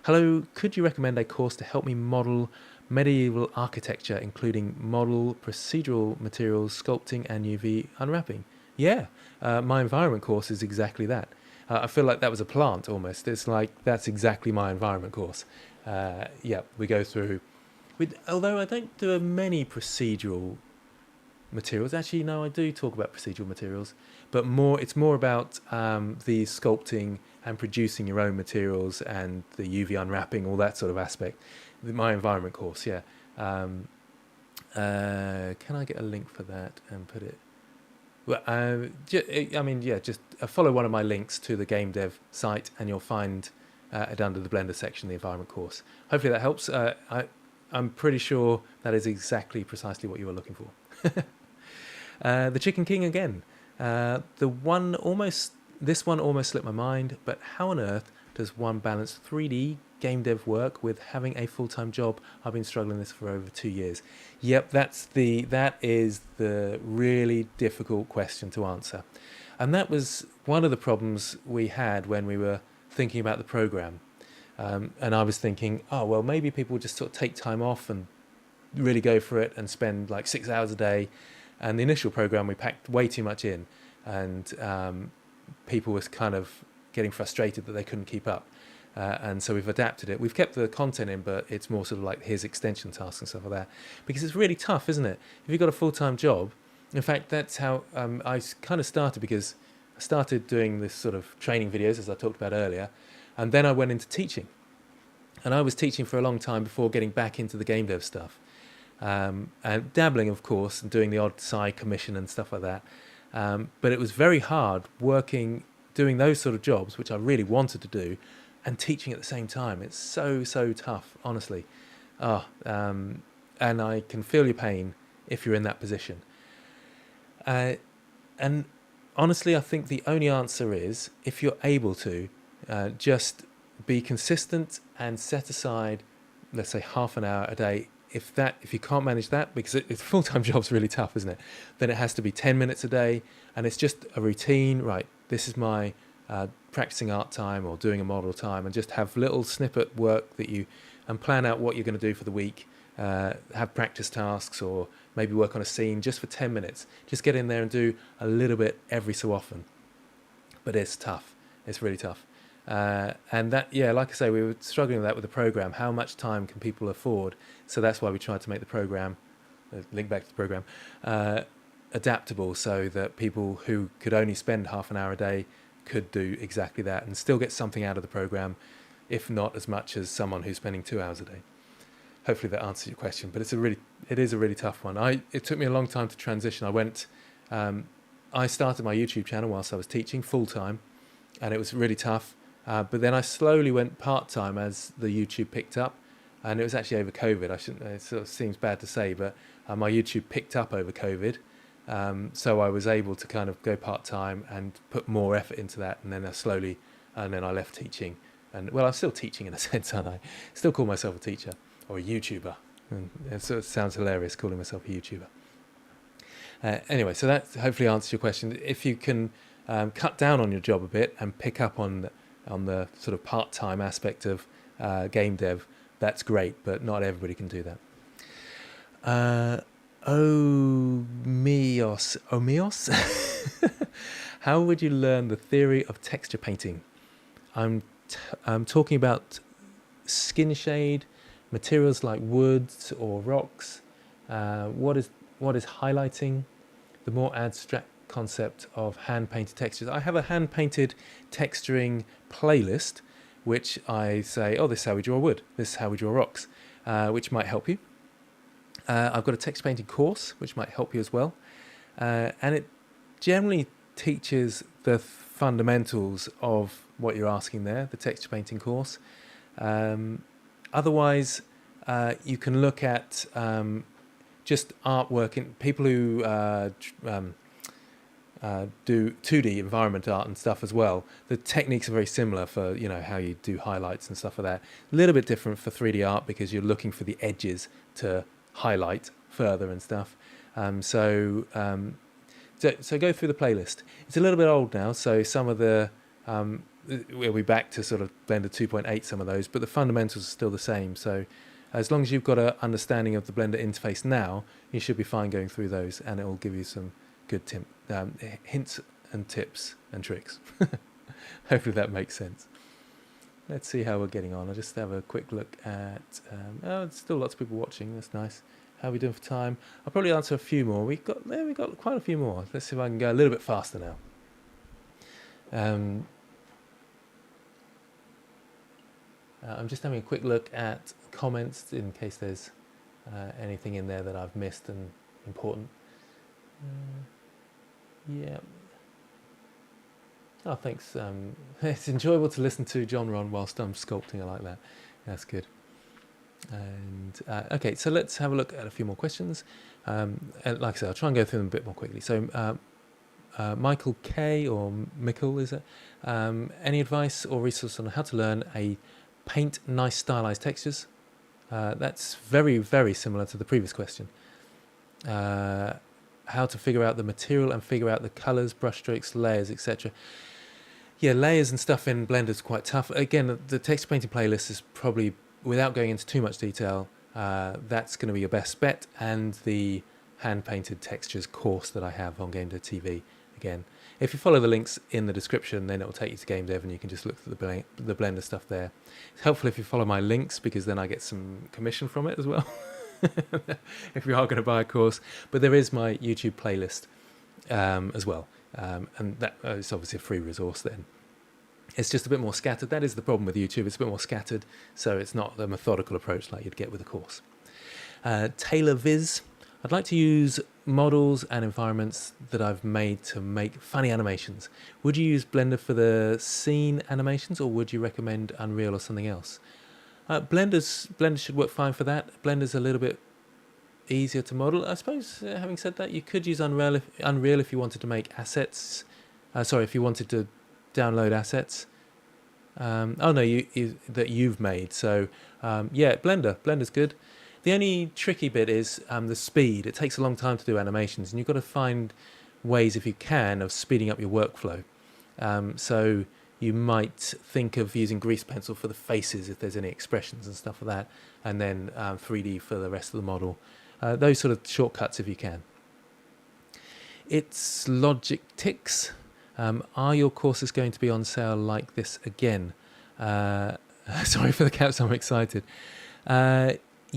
Hello, could you recommend a course to help me model medieval architecture, including model, procedural materials, sculpting, and UV unwrapping? Yeah, my environment course is exactly that. I feel like that was a plant almost. It's like that's exactly my environment course. Yeah, we go through. Although I don't do many procedural materials. Actually, no, I do talk about procedural materials, but it's more about the sculpting and producing your own materials and the UV unwrapping, all that sort of aspect. My environment course, yeah. Can I get a link for that and put it? Well, I mean, yeah, just follow one of my links to the gamedev site, and you'll find it under the Blender section, the environment course. Hopefully that helps. I'm pretty sure that is exactly precisely what you were looking for. The Chicken King again. This one almost slipped my mind, but how on earth does one balance 3D game dev work with having a full-time job? I've been struggling this for over 2 years. Yep, that is the really difficult question to answer. And that was one of the problems we had when we were thinking about the program. And I was thinking, oh, well, maybe people just sort of take time off and really go for it and spend like 6 hours a day. And the initial program, we packed way too much in, and people was kind of getting frustrated that they couldn't keep up. And so we've adapted it. We've kept the content in, but it's more sort of like here's extension tasks and stuff like that. Because it's really tough, isn't it? If you've got a full-time job, in fact, that's how I kind of started, because I started doing this sort of training videos, as I talked about earlier, and then I went into teaching. And I was teaching for a long time before getting back into the game dev stuff. And dabbling, of course, and doing the odd side commission and stuff like that. But it was very hard doing those sort of jobs, which I really wanted to do, and teaching at the same time. It's so tough, honestly. And I can feel your pain if you're in that position. And honestly, I think the only answer is, if you're able to, just be consistent and set aside, let's say, half an hour a day. If you can't manage that, because it's full-time job's really tough, isn't it? Then it has to be 10 minutes a day, and it's just a routine, right? This is my practicing art time or doing a model time, and just have little snippet work and plan out what you're going to do for the week. Have practice tasks, or maybe work on a scene just for 10 minutes. Just get in there and do a little bit every so often. But it's tough. It's really tough. And that, yeah, like I say, we were struggling with that with the program. How much time can people afford? So that's why we tried to make the program, link back to the program, adaptable, so that people who could only spend half an hour a day could do exactly that and still get something out of the program, if not as much as someone who's spending 2 hours a day. Hopefully that answers your question, but it is a really tough one. It took me a long time to transition. I started my YouTube channel whilst I was teaching full time, and it was really tough. But then I slowly went part-time as the YouTube picked up, and it was actually over COVID. It sort of seems bad to say, but my YouTube picked up over COVID. So I was able to kind of go part-time and put more effort into that, and then I left teaching. And well, I'm still teaching in a sense, aren't I? Still call myself a teacher or a YouTuber. And it sort of sounds hilarious calling myself a YouTuber. Anyway, so that hopefully answers your question. If you can cut down on your job a bit and pick up on the sort of part-time aspect of game dev, that's great, but not everybody can do that. Omios. How would you learn the theory of texture painting? I'm talking about skin shade, materials like woods or rocks. What is highlighting? The more abstract concept of hand-painted textures. I have a hand-painted texturing playlist, which I say, oh, this is how we draw wood, this is how we draw rocks, which might help you. I've got a text painting course, which might help you as well. And it generally teaches the fundamentals of what you're asking there, the texture painting course. Otherwise, you can look at just artwork in people who do 2D environment art and stuff as well. The techniques are very similar for, how you do highlights and stuff like that. A little bit different for 3D art because you're looking for the edges to highlight further and stuff. So go through the playlist. It's a little bit old now, so some of the we'll be back to sort of Blender 2.8, some of those, but the fundamentals are still the same. So as long as you've got an understanding of the Blender interface now, you should be fine going through those, and it will give you some good hints and tips and tricks. Hopefully that makes sense. Let's see how we're getting on. I'll just have a quick look at... there's still lots of people watching. That's nice. How are we doing for time? I'll probably answer a few more. We've got quite a few more. Let's see if I can go a little bit faster now. I'm just having a quick look at comments in case there's anything in there that I've missed and important. Yeah. Oh, thanks. It's enjoyable to listen to John Ron whilst I'm sculpting. I like that. That's good. And okay, so let's have a look at a few more questions. And like I said, I'll try and go through them a bit more quickly. So Michael K, or Michael, is it? Any advice or resource on how to learn a paint nice stylized textures? That's very, very similar to the previous question. How to figure out the material and figure out the colors, brush strokes, layers, etc. Yeah, layers and stuff in Blender is quite tough. Again, the texture painting playlist is probably, without going into too much detail, that's going to be your best bet, and the hand-painted textures course that I have on gamedev TV. Again, if you follow the links in the description, then it will take you to gamedev, and you can just look at the Blender stuff there. It's helpful if you follow my links, because then I get some commission from it as well, if you are going to buy a course. But there is my YouTube playlist as well, and that is obviously a free resource then. It's just a bit more scattered. That is the problem with YouTube. It's a bit more scattered, so it's not the methodical approach like you'd get with a course. Taylor Viz. I'd like to use models and environments that I've made to make funny animations. Would you use Blender for the scene animations, or would you recommend Unreal or something else? Blender should work fine for that. Blender's a little bit easier to model. I suppose, having said that, you could use Unreal if you wanted to make assets. If you wanted to download assets. That you've made. So yeah, Blender's good. The only tricky bit is the speed. It takes a long time to do animations, and you've got to find ways, if you can, of speeding up your workflow. So you might think of using grease pencil for the faces if there's any expressions and stuff like that, and then 3D for the rest of the model. Those sort of shortcuts if you can. It's Logic Ticks. Are your courses going to be on sale like this again? Sorry for the caps, I'm excited.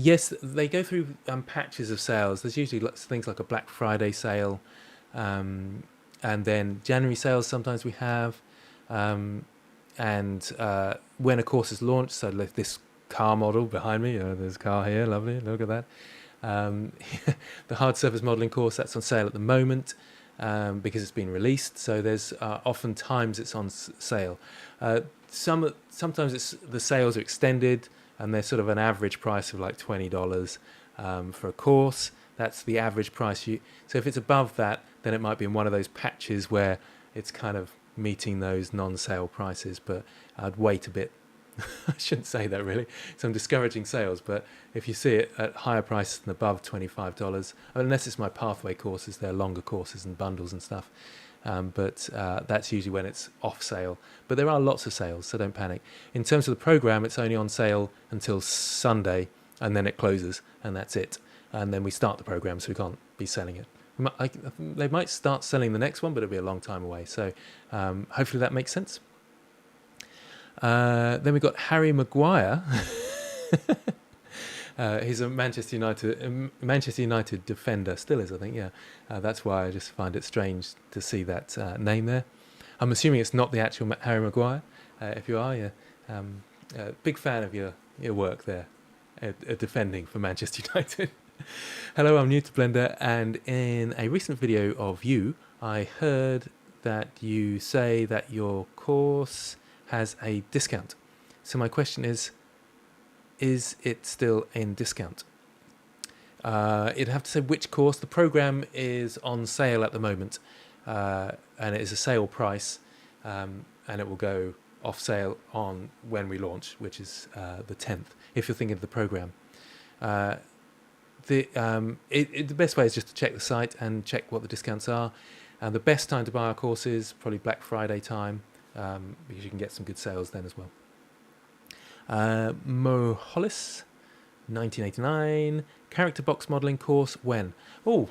Yes, they go through patches of sales. There's usually lots of things like a Black Friday sale, and then January sales sometimes we have. And when a course is launched, so like this car model behind me, there's a car here, lovely, look at that. The hard surface modeling course, that's on sale at the moment. Because it's been released, so there's oftentimes it's on sale. Sometimes the sales are extended, and there's sort of an average price of like $20 for a course. That's the average price. So if it's above that, then it might be in one of those patches where it's kind of meeting those non-sale prices. But I'd wait a bit. I shouldn't say that really, so I'm discouraging sales, but if you see it at higher prices than above $25, unless it's my pathway courses, they're longer courses and bundles and stuff, but that's usually when it's off sale. But there are lots of sales, so don't panic. In terms of the program, it's only on sale until Sunday, and then it closes, and that's it. And then we start the program, so we can't be selling it. They might start selling the next one, but it'll be a long time away, so hopefully that makes sense. Then we've got Harry Maguire. He's a Manchester United defender, still is, I think. Yeah, that's why I just find it strange to see that name there. I'm assuming it's not the actual Harry Maguire. If you are, yeah, big fan of your work there, defending for Manchester United. Hello, I'm new to Blender, and in a recent video of you, I heard that you say that your course has a discount. So my question is it still in discount? You'd have to say which course. The program is on sale at the moment, and it is a sale price, and it will go off sale on when we launch, which is the 10th, if you're thinking of the program. The best way is just to check the site and check what the discounts are. The best time to buy our courses, probably Black Friday time, because you can get some good sales then as well. Mo Hollis, 1989, character box modeling course when? Oh,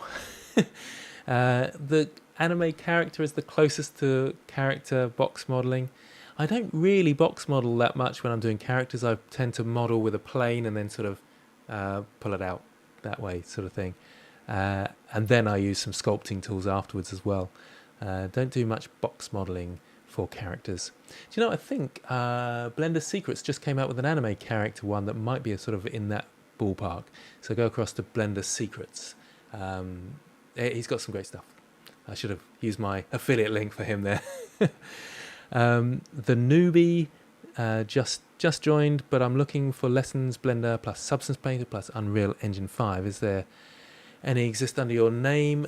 the anime character is the closest to character box modeling. I don't really box model that much when I'm doing characters. I tend to model with a plane and then sort of pull it out that way, sort of thing. And then I use some sculpting tools afterwards as well. Don't do much box modeling for characters. Do you know, I think Blender Secrets just came out with an anime character one that might be a sort of in that ballpark. So go across to Blender Secrets. He's got some great stuff. I should have used my affiliate link for him there. The newbie just joined, but I'm looking for lessons Blender plus Substance Painter plus Unreal Engine 5. Is there any exist under your name?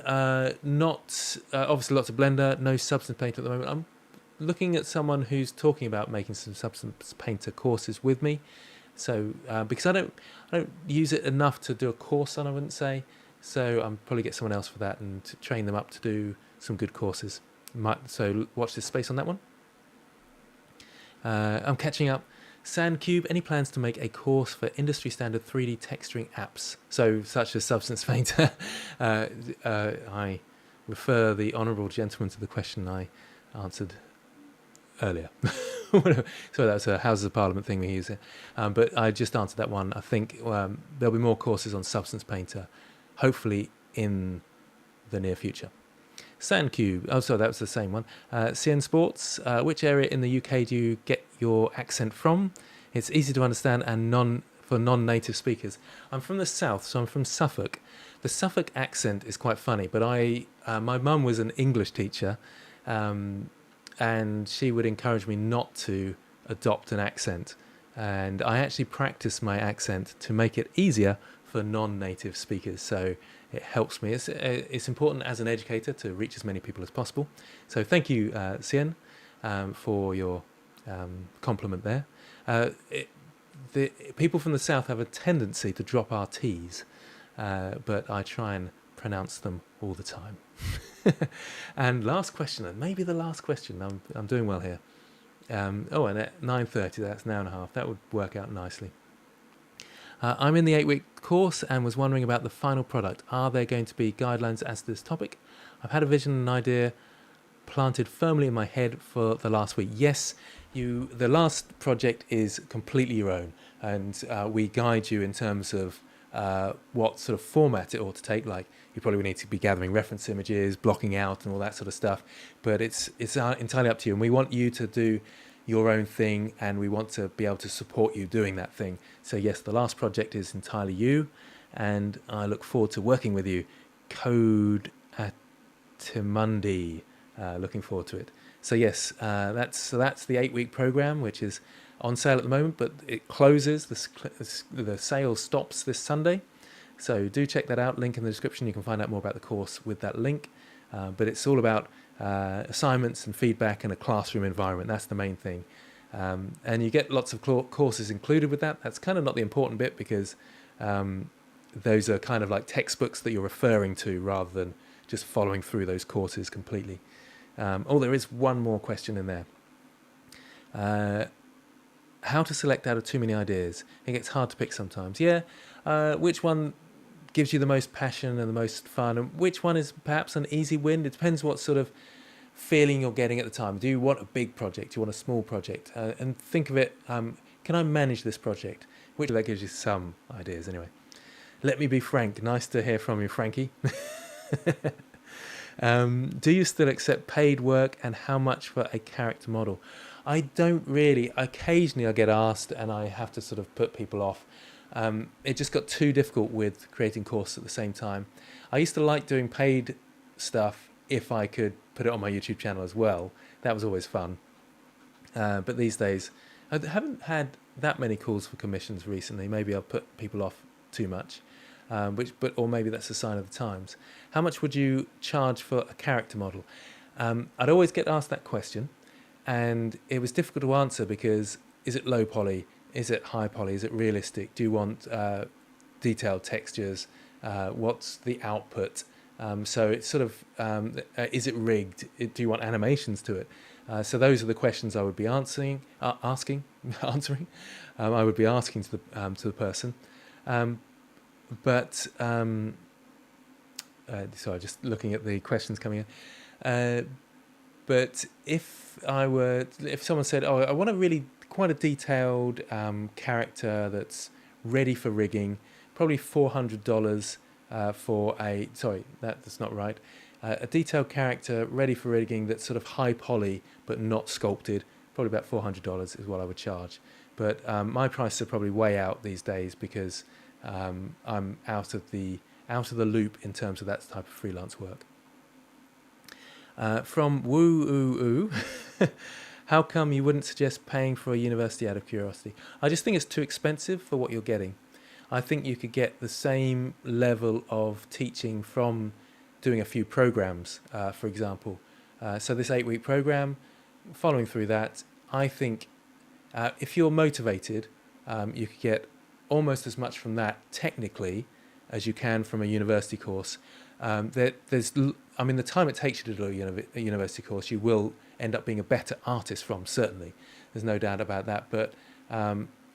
Not obviously lots of Blender, no Substance Painter at the moment. I'm looking at someone who's talking about making some Substance Painter courses with me. So because I don't use it enough to do a course on, I wouldn't say. So I'm probably get someone else for that and to train them up to do some good courses. So watch this space on that one. I'm catching up. Sandcube, any plans to make a course for industry standard 3D texturing apps? So such as Substance Painter. I refer the honourable gentleman to the question I answered earlier. So that's a Houses of Parliament thing we use here. But I just answered that one. I think there'll be more courses on Substance Painter, hopefully in the near future. Sandcube, oh, so that was the same one. CN Sports, which area in the UK do you get your accent from? It's easy to understand and for non-native speakers. I'm from the south, so I'm from Suffolk. The Suffolk accent is quite funny, but my mum was an English teacher, and she would encourage me not to adopt an accent. And I actually practice my accent to make it easier for non-native speakers. So it helps me. It's important as an educator to reach as many people as possible. So thank you, Cien, for your compliment there. The people from the south have a tendency to drop our T's, but I try and pronounce them all the time. And last question, and maybe the last question. I'm doing well here. And at 9:30, that's an hour and a half. That would work out nicely. I'm in the 8-week course and was wondering about the final product. Are there going to be guidelines as to this topic? I've had a vision and idea planted firmly in my head for the last week. Yes, the last project is completely your own, and we guide you in terms of what sort of format it ought to take. Like, you probably need to be gathering reference images, blocking out and all that sort of stuff, but it's entirely up to you, and we want you to do your own thing, and we want to be able to support you doing that thing. So yes, the last project is entirely you, and I look forward to working with you. Code Atimundi, looking forward to it. So yes, that's the 8-week program, which is on sale at the moment, but it closes. The sale stops this Sunday, so do check that out. Link in the description. You can find out more about the course with that link. But it's all about assignments and feedback and a classroom environment. That's the main thing. And you get lots of courses included with that. That's kind of not the important bit, because those are kind of like textbooks that you're referring to rather than just following through those courses completely. There is one more question in there. How to select out of too many ideas? It gets hard to pick sometimes. Yeah, which one gives you the most passion and the most fun, and which one is perhaps an easy win? It depends what sort of feeling you're getting at the time. Do you want a big project? Do you want a small project? And think of it, can I manage this project? Which that gives you some ideas anyway. Let me be frank. Nice to hear from you, Frankie. Do you still accept paid work, and how much for a character model? I don't really. Occasionally I get asked and I have to sort of put people off. It just got too difficult with creating courses at the same time. I used to like doing paid stuff if I could put it on my YouTube channel as well. That was always fun. But these days, I haven't had that many calls for commissions recently. Maybe I've put people off too much, or maybe that's a sign of the times. How much would you charge for a character model? I'd always get asked that question, and it was difficult to answer because is it low poly? Is it high poly? Is it realistic? Do you want detailed textures? What's the output? So it's sort of, is it rigged? Do you want animations to it? So those are the questions I would be answering. Answering. I would be asking to the person. But sorry, just looking at the questions coming in. But if someone said, "Oh, I want a really quite a detailed character that's ready for rigging," probably $400 for a. Sorry, that's not right. A detailed character ready for rigging that's sort of high poly but not sculpted. Probably about $400 is what I would charge. But my prices are probably way out these days because I'm out of the loop in terms of that type of freelance work. From Woo Ooh Ooh, how come you wouldn't suggest paying for a university out of curiosity? I just think it's too expensive for what you're getting. I think you could get the same level of teaching from doing a few programs, for example. So this 8-week program, following through that, I think if you're motivated, you could get almost as much from that technically as you can from a university course. The time it takes you to do a university course, you will end up being a better artist from, certainly. There's no doubt about that. But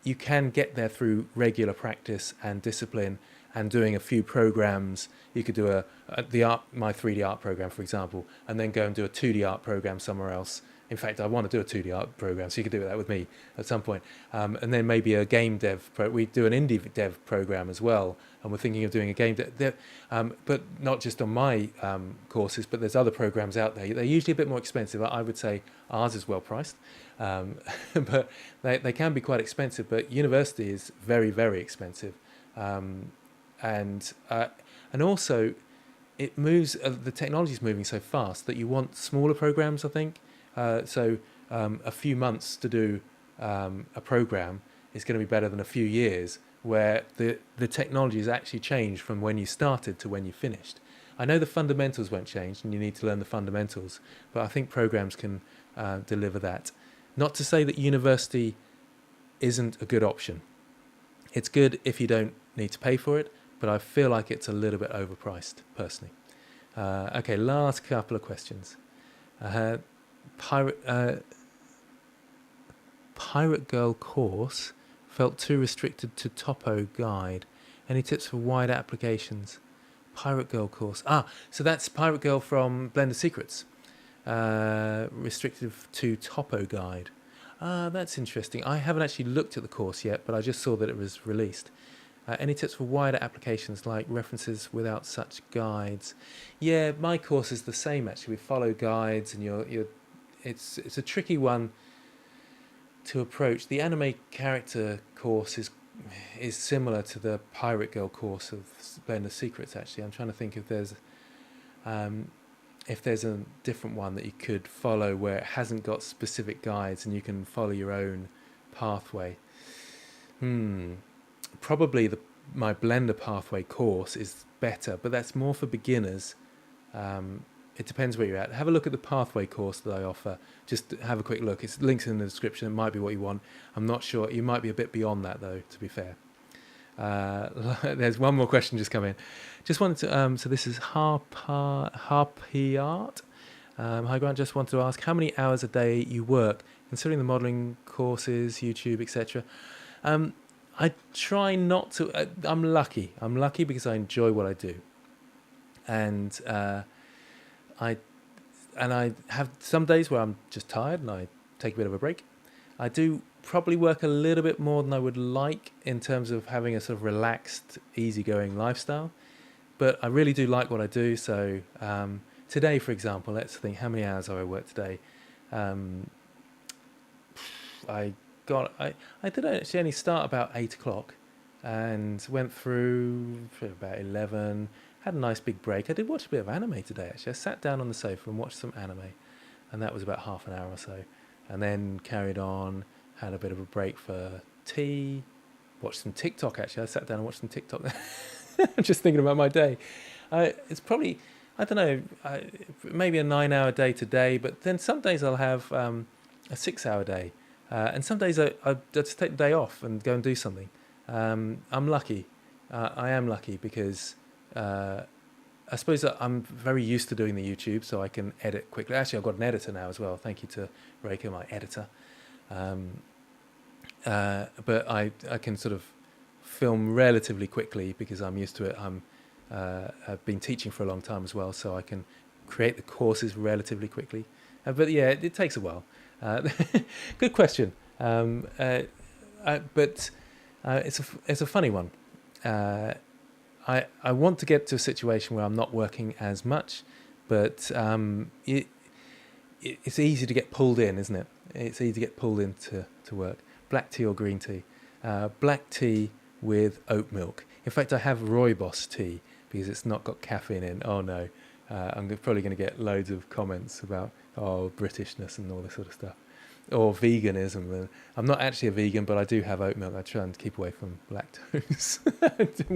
you can get there through regular practice and discipline and doing a few programs. You could do my 3D art program, for example, and then go and do a 2D art program somewhere else. In fact, I want to do a 2D art program, so you could do that with me at some point. And then maybe a game dev. We do an indie dev program as well, and we're thinking of doing a game dev, but not just on my courses, but there's other programs out there. They're usually a bit more expensive. I would say ours is well priced, but they can be quite expensive. But university is very, very expensive, and also it moves. The technology is moving so fast that you want smaller programs, I think. So a few months to do a program is going to be better than a few years, where the technology has actually changed from when you started to when you finished. I know the fundamentals won't change and you need to learn the fundamentals, but I think programs can deliver that. Not to say that university isn't a good option. It's good if you don't need to pay for it, but I feel like it's a little bit overpriced, personally. Okay, last couple of questions. Pirate Girl course felt too restricted to Topo guide. Any tips for wider applications? Pirate Girl course. So that's Pirate Girl from Blender Secrets. Restricted to Topo guide. That's interesting. I haven't actually looked at the course yet, but I just saw that it was released. Any tips for wider applications like references without such guides? Yeah, my course is the same actually. We follow guides, and it's a tricky one to approach. The anime character course is similar to the Pirate Girl course of Blender Secrets. Actually, I'm trying to think if there's a different one that you could follow where it hasn't got specific guides and you can follow your own pathway. Probably my Blender pathway course is better, but that's more for beginners. It depends where you're at. Have a look at the pathway course that I offer. Just have a quick look. It's linked in the description. It might be what you want. I'm not sure. You might be a bit beyond that, though, to be fair. There's one more question just come in. Just wanted to, so this is Harpy Art. Hi Grant, just wanted to ask how many hours a day you work, considering the modelling courses, YouTube, etc. I try not to. I'm lucky. I'm lucky because I enjoy what I do, and I have some days where I'm just tired and I take a bit of a break. I do probably work a little bit more than I would like in terms of having a sort of relaxed, easygoing lifestyle, but I really do like what I do. So today, for example, let's think how many hours have I worked today. I did actually only start about 8 o'clock and went through for about 11, had a nice big break. I did watch a bit of anime today, actually. I sat down on the sofa and watched some anime, and that was about half an hour or so, and then carried on, had a bit of a break for tea, watched some TikTok, actually. I sat down and watched some TikTok. I'm just thinking about my day. It's probably, I don't know, maybe a 9-hour day today, but then some days I'll have a 6-hour day. And some days I just take the day off and go and do something. I'm lucky. I am lucky because a I suppose that I'm very used to doing the YouTube, so I can edit quickly. Actually, I've got an editor now as well. Thank you to Reika, my editor. But I can sort of film relatively quickly because I'm used to it. I've been teaching for a long time as well, so I can create the courses relatively quickly. But yeah, it takes a while. Good question. But it's a funny one. I want to get to a situation where I'm not working as much, but it's easy to get pulled in, isn't it? It's easy to get pulled into work. Black tea or green tea? Black tea with oat milk. In fact, I have Rooibos tea because it's not got caffeine in. Oh no, I'm probably going to get loads of comments about Britishness and all this sort of stuff, or veganism. I'm not actually a vegan, but I do have oat milk. I try and keep away from lactose.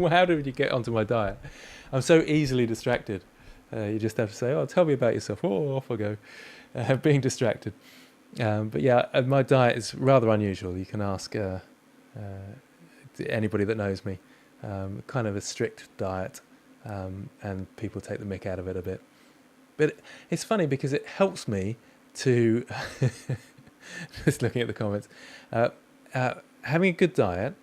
How did you get onto my diet? I'm so easily distracted. You just have to say, tell me about yourself. Off I go. Being distracted. But yeah, my diet is rather unusual. You can ask anybody that knows me. Kind of a strict diet, and people take the mick out of it a bit. But it's funny because it helps me to, just looking at the comments, having a good diet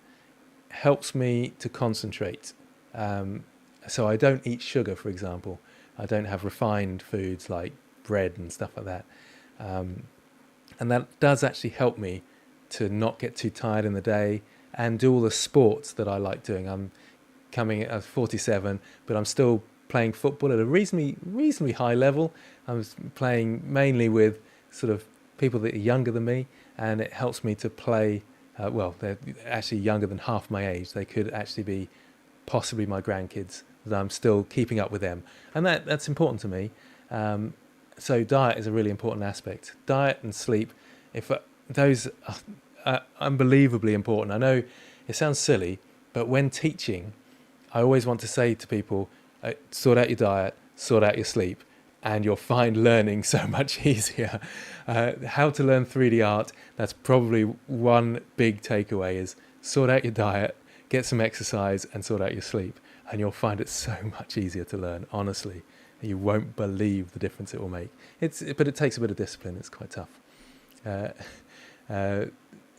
helps me to concentrate. So I don't eat sugar, for example. I don't have refined foods like bread and stuff like that. And that does actually help me to not get too tired in the day and do all the sports that I like doing. I'm coming at 47, but I'm still playing football at a reasonably high level. I was playing mainly with sort of people that are younger than me, and it helps me to play. They're actually younger than half my age. They could actually be possibly my grandkids, that I'm still keeping up with them, and that's important to me. So diet is a really important aspect. Diet and sleep, those are unbelievably important. I know it sounds silly, but when teaching, I always want to say to people, sort out your diet, sort out your sleep, and you'll find learning so much easier. How to learn 3D art, that's probably one big takeaway, is sort out your diet, get some exercise, and sort out your sleep, and you'll find it so much easier to learn, honestly. You won't believe the difference it will make. But it takes a bit of discipline. It's quite tough.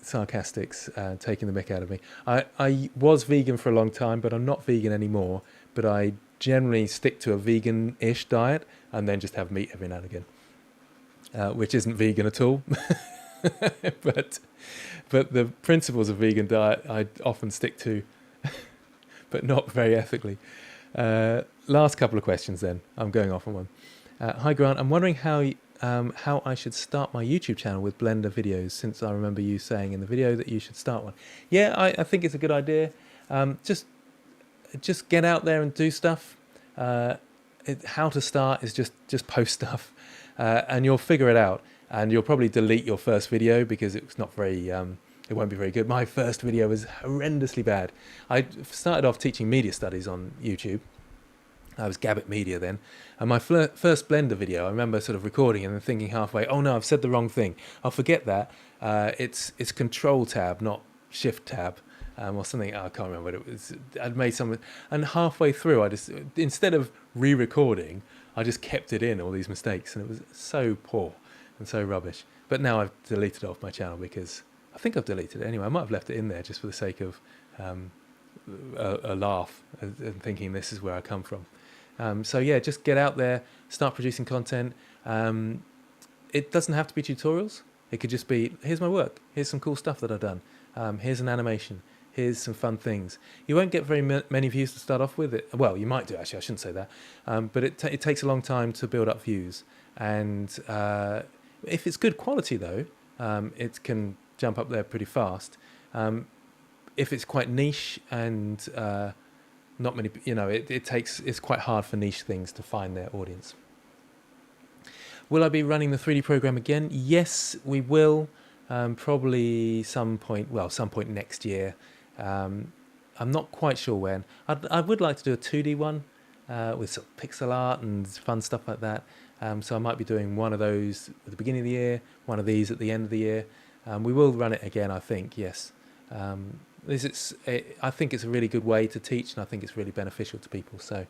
Sarcastics taking the mick out of me. I was vegan for a long time, but I'm not vegan anymore. But I generally stick to a vegan-ish diet and then just have meat every now and again, which isn't vegan at all. but the principles of vegan diet I often stick to, but not very ethically. Last couple of questions then. I'm going off on one. Hi Grant, I'm wondering how I should start my YouTube channel with Blender videos, since I remember you saying in the video that you should start one. Yeah, I think it's a good idea. Just get out there and do stuff. How to start is just post stuff, and you'll figure it out. And you'll probably delete your first video because it's not very... it won't be very good. My first video was horrendously bad. I started off teaching media studies on YouTube. I was Gabbett Media then. And my first Blender video, I remember sort of recording and then thinking halfway, oh no, I've said the wrong thing. I'll forget that. It's Control Tab, not Shift Tab, or something. I can't remember what it was. I'd made some... And halfway through, I just, instead of re-recording, I just kept it in, all these mistakes. And it was so poor and so rubbish. But now I've deleted it off my channel because... I think I've deleted it anyway. I might have left it in there just for the sake of a laugh and thinking this is where I come from. So yeah, just get out there, start producing content. It doesn't have to be tutorials. It could just be, here's my work. Here's some cool stuff that I've done. Here's an animation. Here's some fun things. You won't get very many views to start off with. Well, you might do actually. I shouldn't say that. But it takes a long time to build up views. And if it's good quality though, it can jump up there pretty fast. If it's quite niche and not many, it's quite hard for niche things to find their audience. Will I be running the 3D program again? Yes, we will. Probably some point next year. I'm not quite sure when. I would like to do a 2D one with sort of pixel art and fun stuff like that. So I might be doing one of those at the beginning of the year, one of these at the end of the year. We will run it again, I think, yes. I think it's a really good way to teach, and I think it's really beneficial to people. So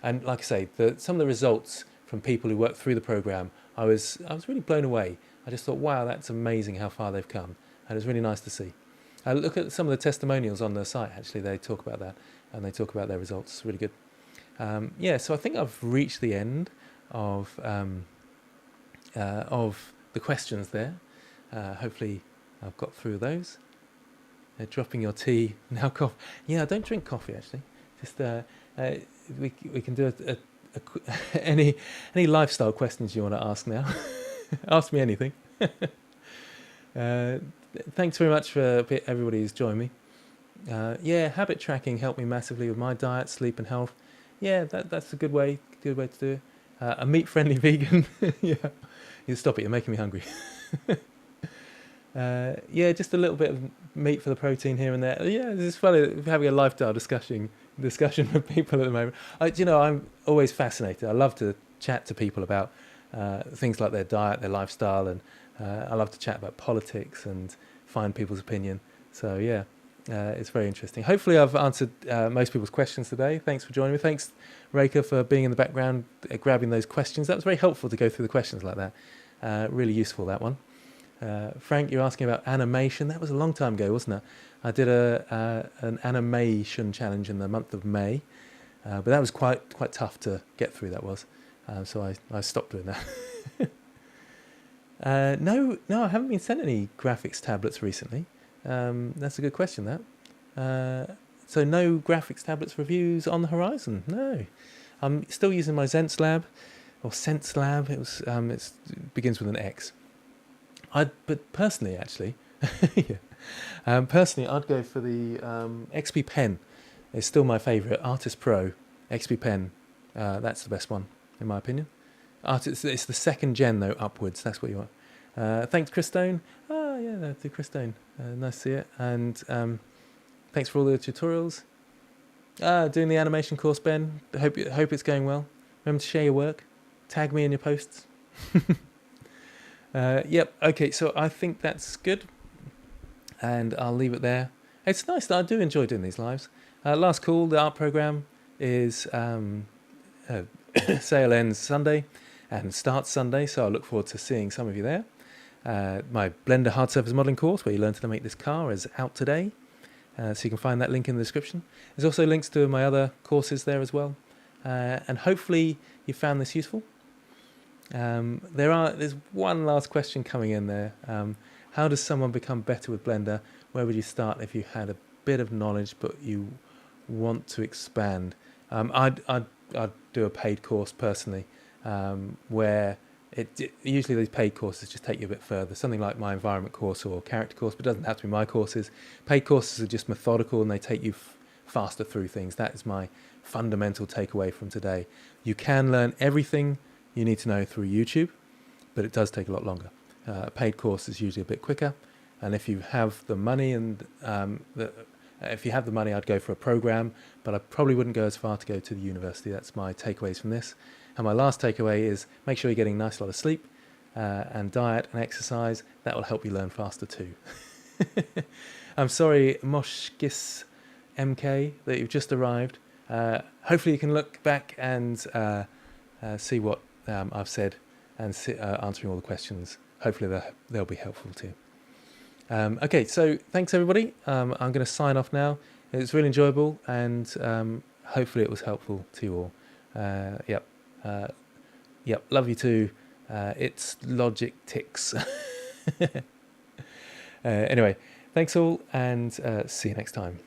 And like I say, some of the results from people who worked through the program, I was really blown away. I just thought, wow, that's amazing how far they've come, and it was really nice to see. Look at some of the testimonials on the site. Actually, they talk about that, and they talk about their results. It's really good. Yeah, so I think I've reached the end of the questions there. Hopefully, I've got through those. Dropping your tea now. Coffee. Yeah, I don't drink coffee actually. Just we can do any lifestyle questions you want to ask now. Ask me anything. Thanks very much for everybody who's joined me. Yeah, habit tracking helped me massively with my diet, sleep, and health. Yeah, that's a good way to do it. A meat-friendly vegan. Yeah, you stop it. You're making me hungry. Yeah, just a little bit of meat for the protein here and there. Yeah, it's funny having a lifestyle discussion with people at the moment. I'm always fascinated. I love to chat to people about things like their diet, their lifestyle, and I love to chat about politics and find people's opinion. So yeah, it's very interesting. Hopefully I've answered most people's questions today. Thanks for joining me. Thanks, Reka, for being in the background, grabbing those questions. That was very helpful to go through the questions like that. Really useful, that one. Frank, you're asking about animation. That was a long time ago, wasn't it? I did an animation challenge in the month of May, but that was quite tough to get through. That was, so I stopped doing that. No, I haven't been sent any graphics tablets recently. That's a good question. So no graphics tablets reviews on the horizon. No, I'm still using my ZenSlab or SenseLab. It begins with an X. But personally, actually, yeah. Personally, I'd go for the XP Pen. It's still my favourite. Artist Pro XP Pen. That's the best one, in my opinion. It's the second gen, though, upwards. That's what you want. Thanks, Christone. Oh, yeah, that's Christone. Nice to see it. And thanks for all the tutorials. Doing the animation course, Ben. Hope it's going well. Remember to share your work. Tag me in your posts. Yep, okay, so I think that's good, and I'll leave it there. It's nice that I do enjoy doing these lives. Last call, the art program is sale ends Sunday and starts Sunday, so I look forward to seeing some of you there. My Blender hard surface modeling course, where you learn to make this car, is out today, so you can find that link in the description. There's also links to my other courses there as well, and hopefully you found this useful. There's one last question coming in there. How does someone become better with Blender? Where would you start if you had a bit of knowledge but you want to expand? I'd do a paid course personally, where usually these paid courses just take you a bit further. Something like my environment course or character course, but it doesn't have to be my courses. Paid courses are just methodical and they take you faster through things. That is my fundamental takeaway from today. You can learn everything you need to know through YouTube, but it does take a lot longer. A paid course is usually a bit quicker, and if you have the money I'd go for a program, but I probably wouldn't go as far to go to the university. That's my takeaways from this. And my last takeaway is make sure you're getting a nice lot of sleep and diet and exercise. That will help you learn faster too. I'm sorry, Moshkis MK, that you've just arrived. Hopefully you can look back and see what I've said and answering all the questions. Hopefully they'll be helpful too. Okay, so thanks everybody. I'm going to sign off now. It's really enjoyable, and hopefully it was helpful to you all. Yep, love you too. It's Logic Ticks. Anyway, thanks all, and see you next time.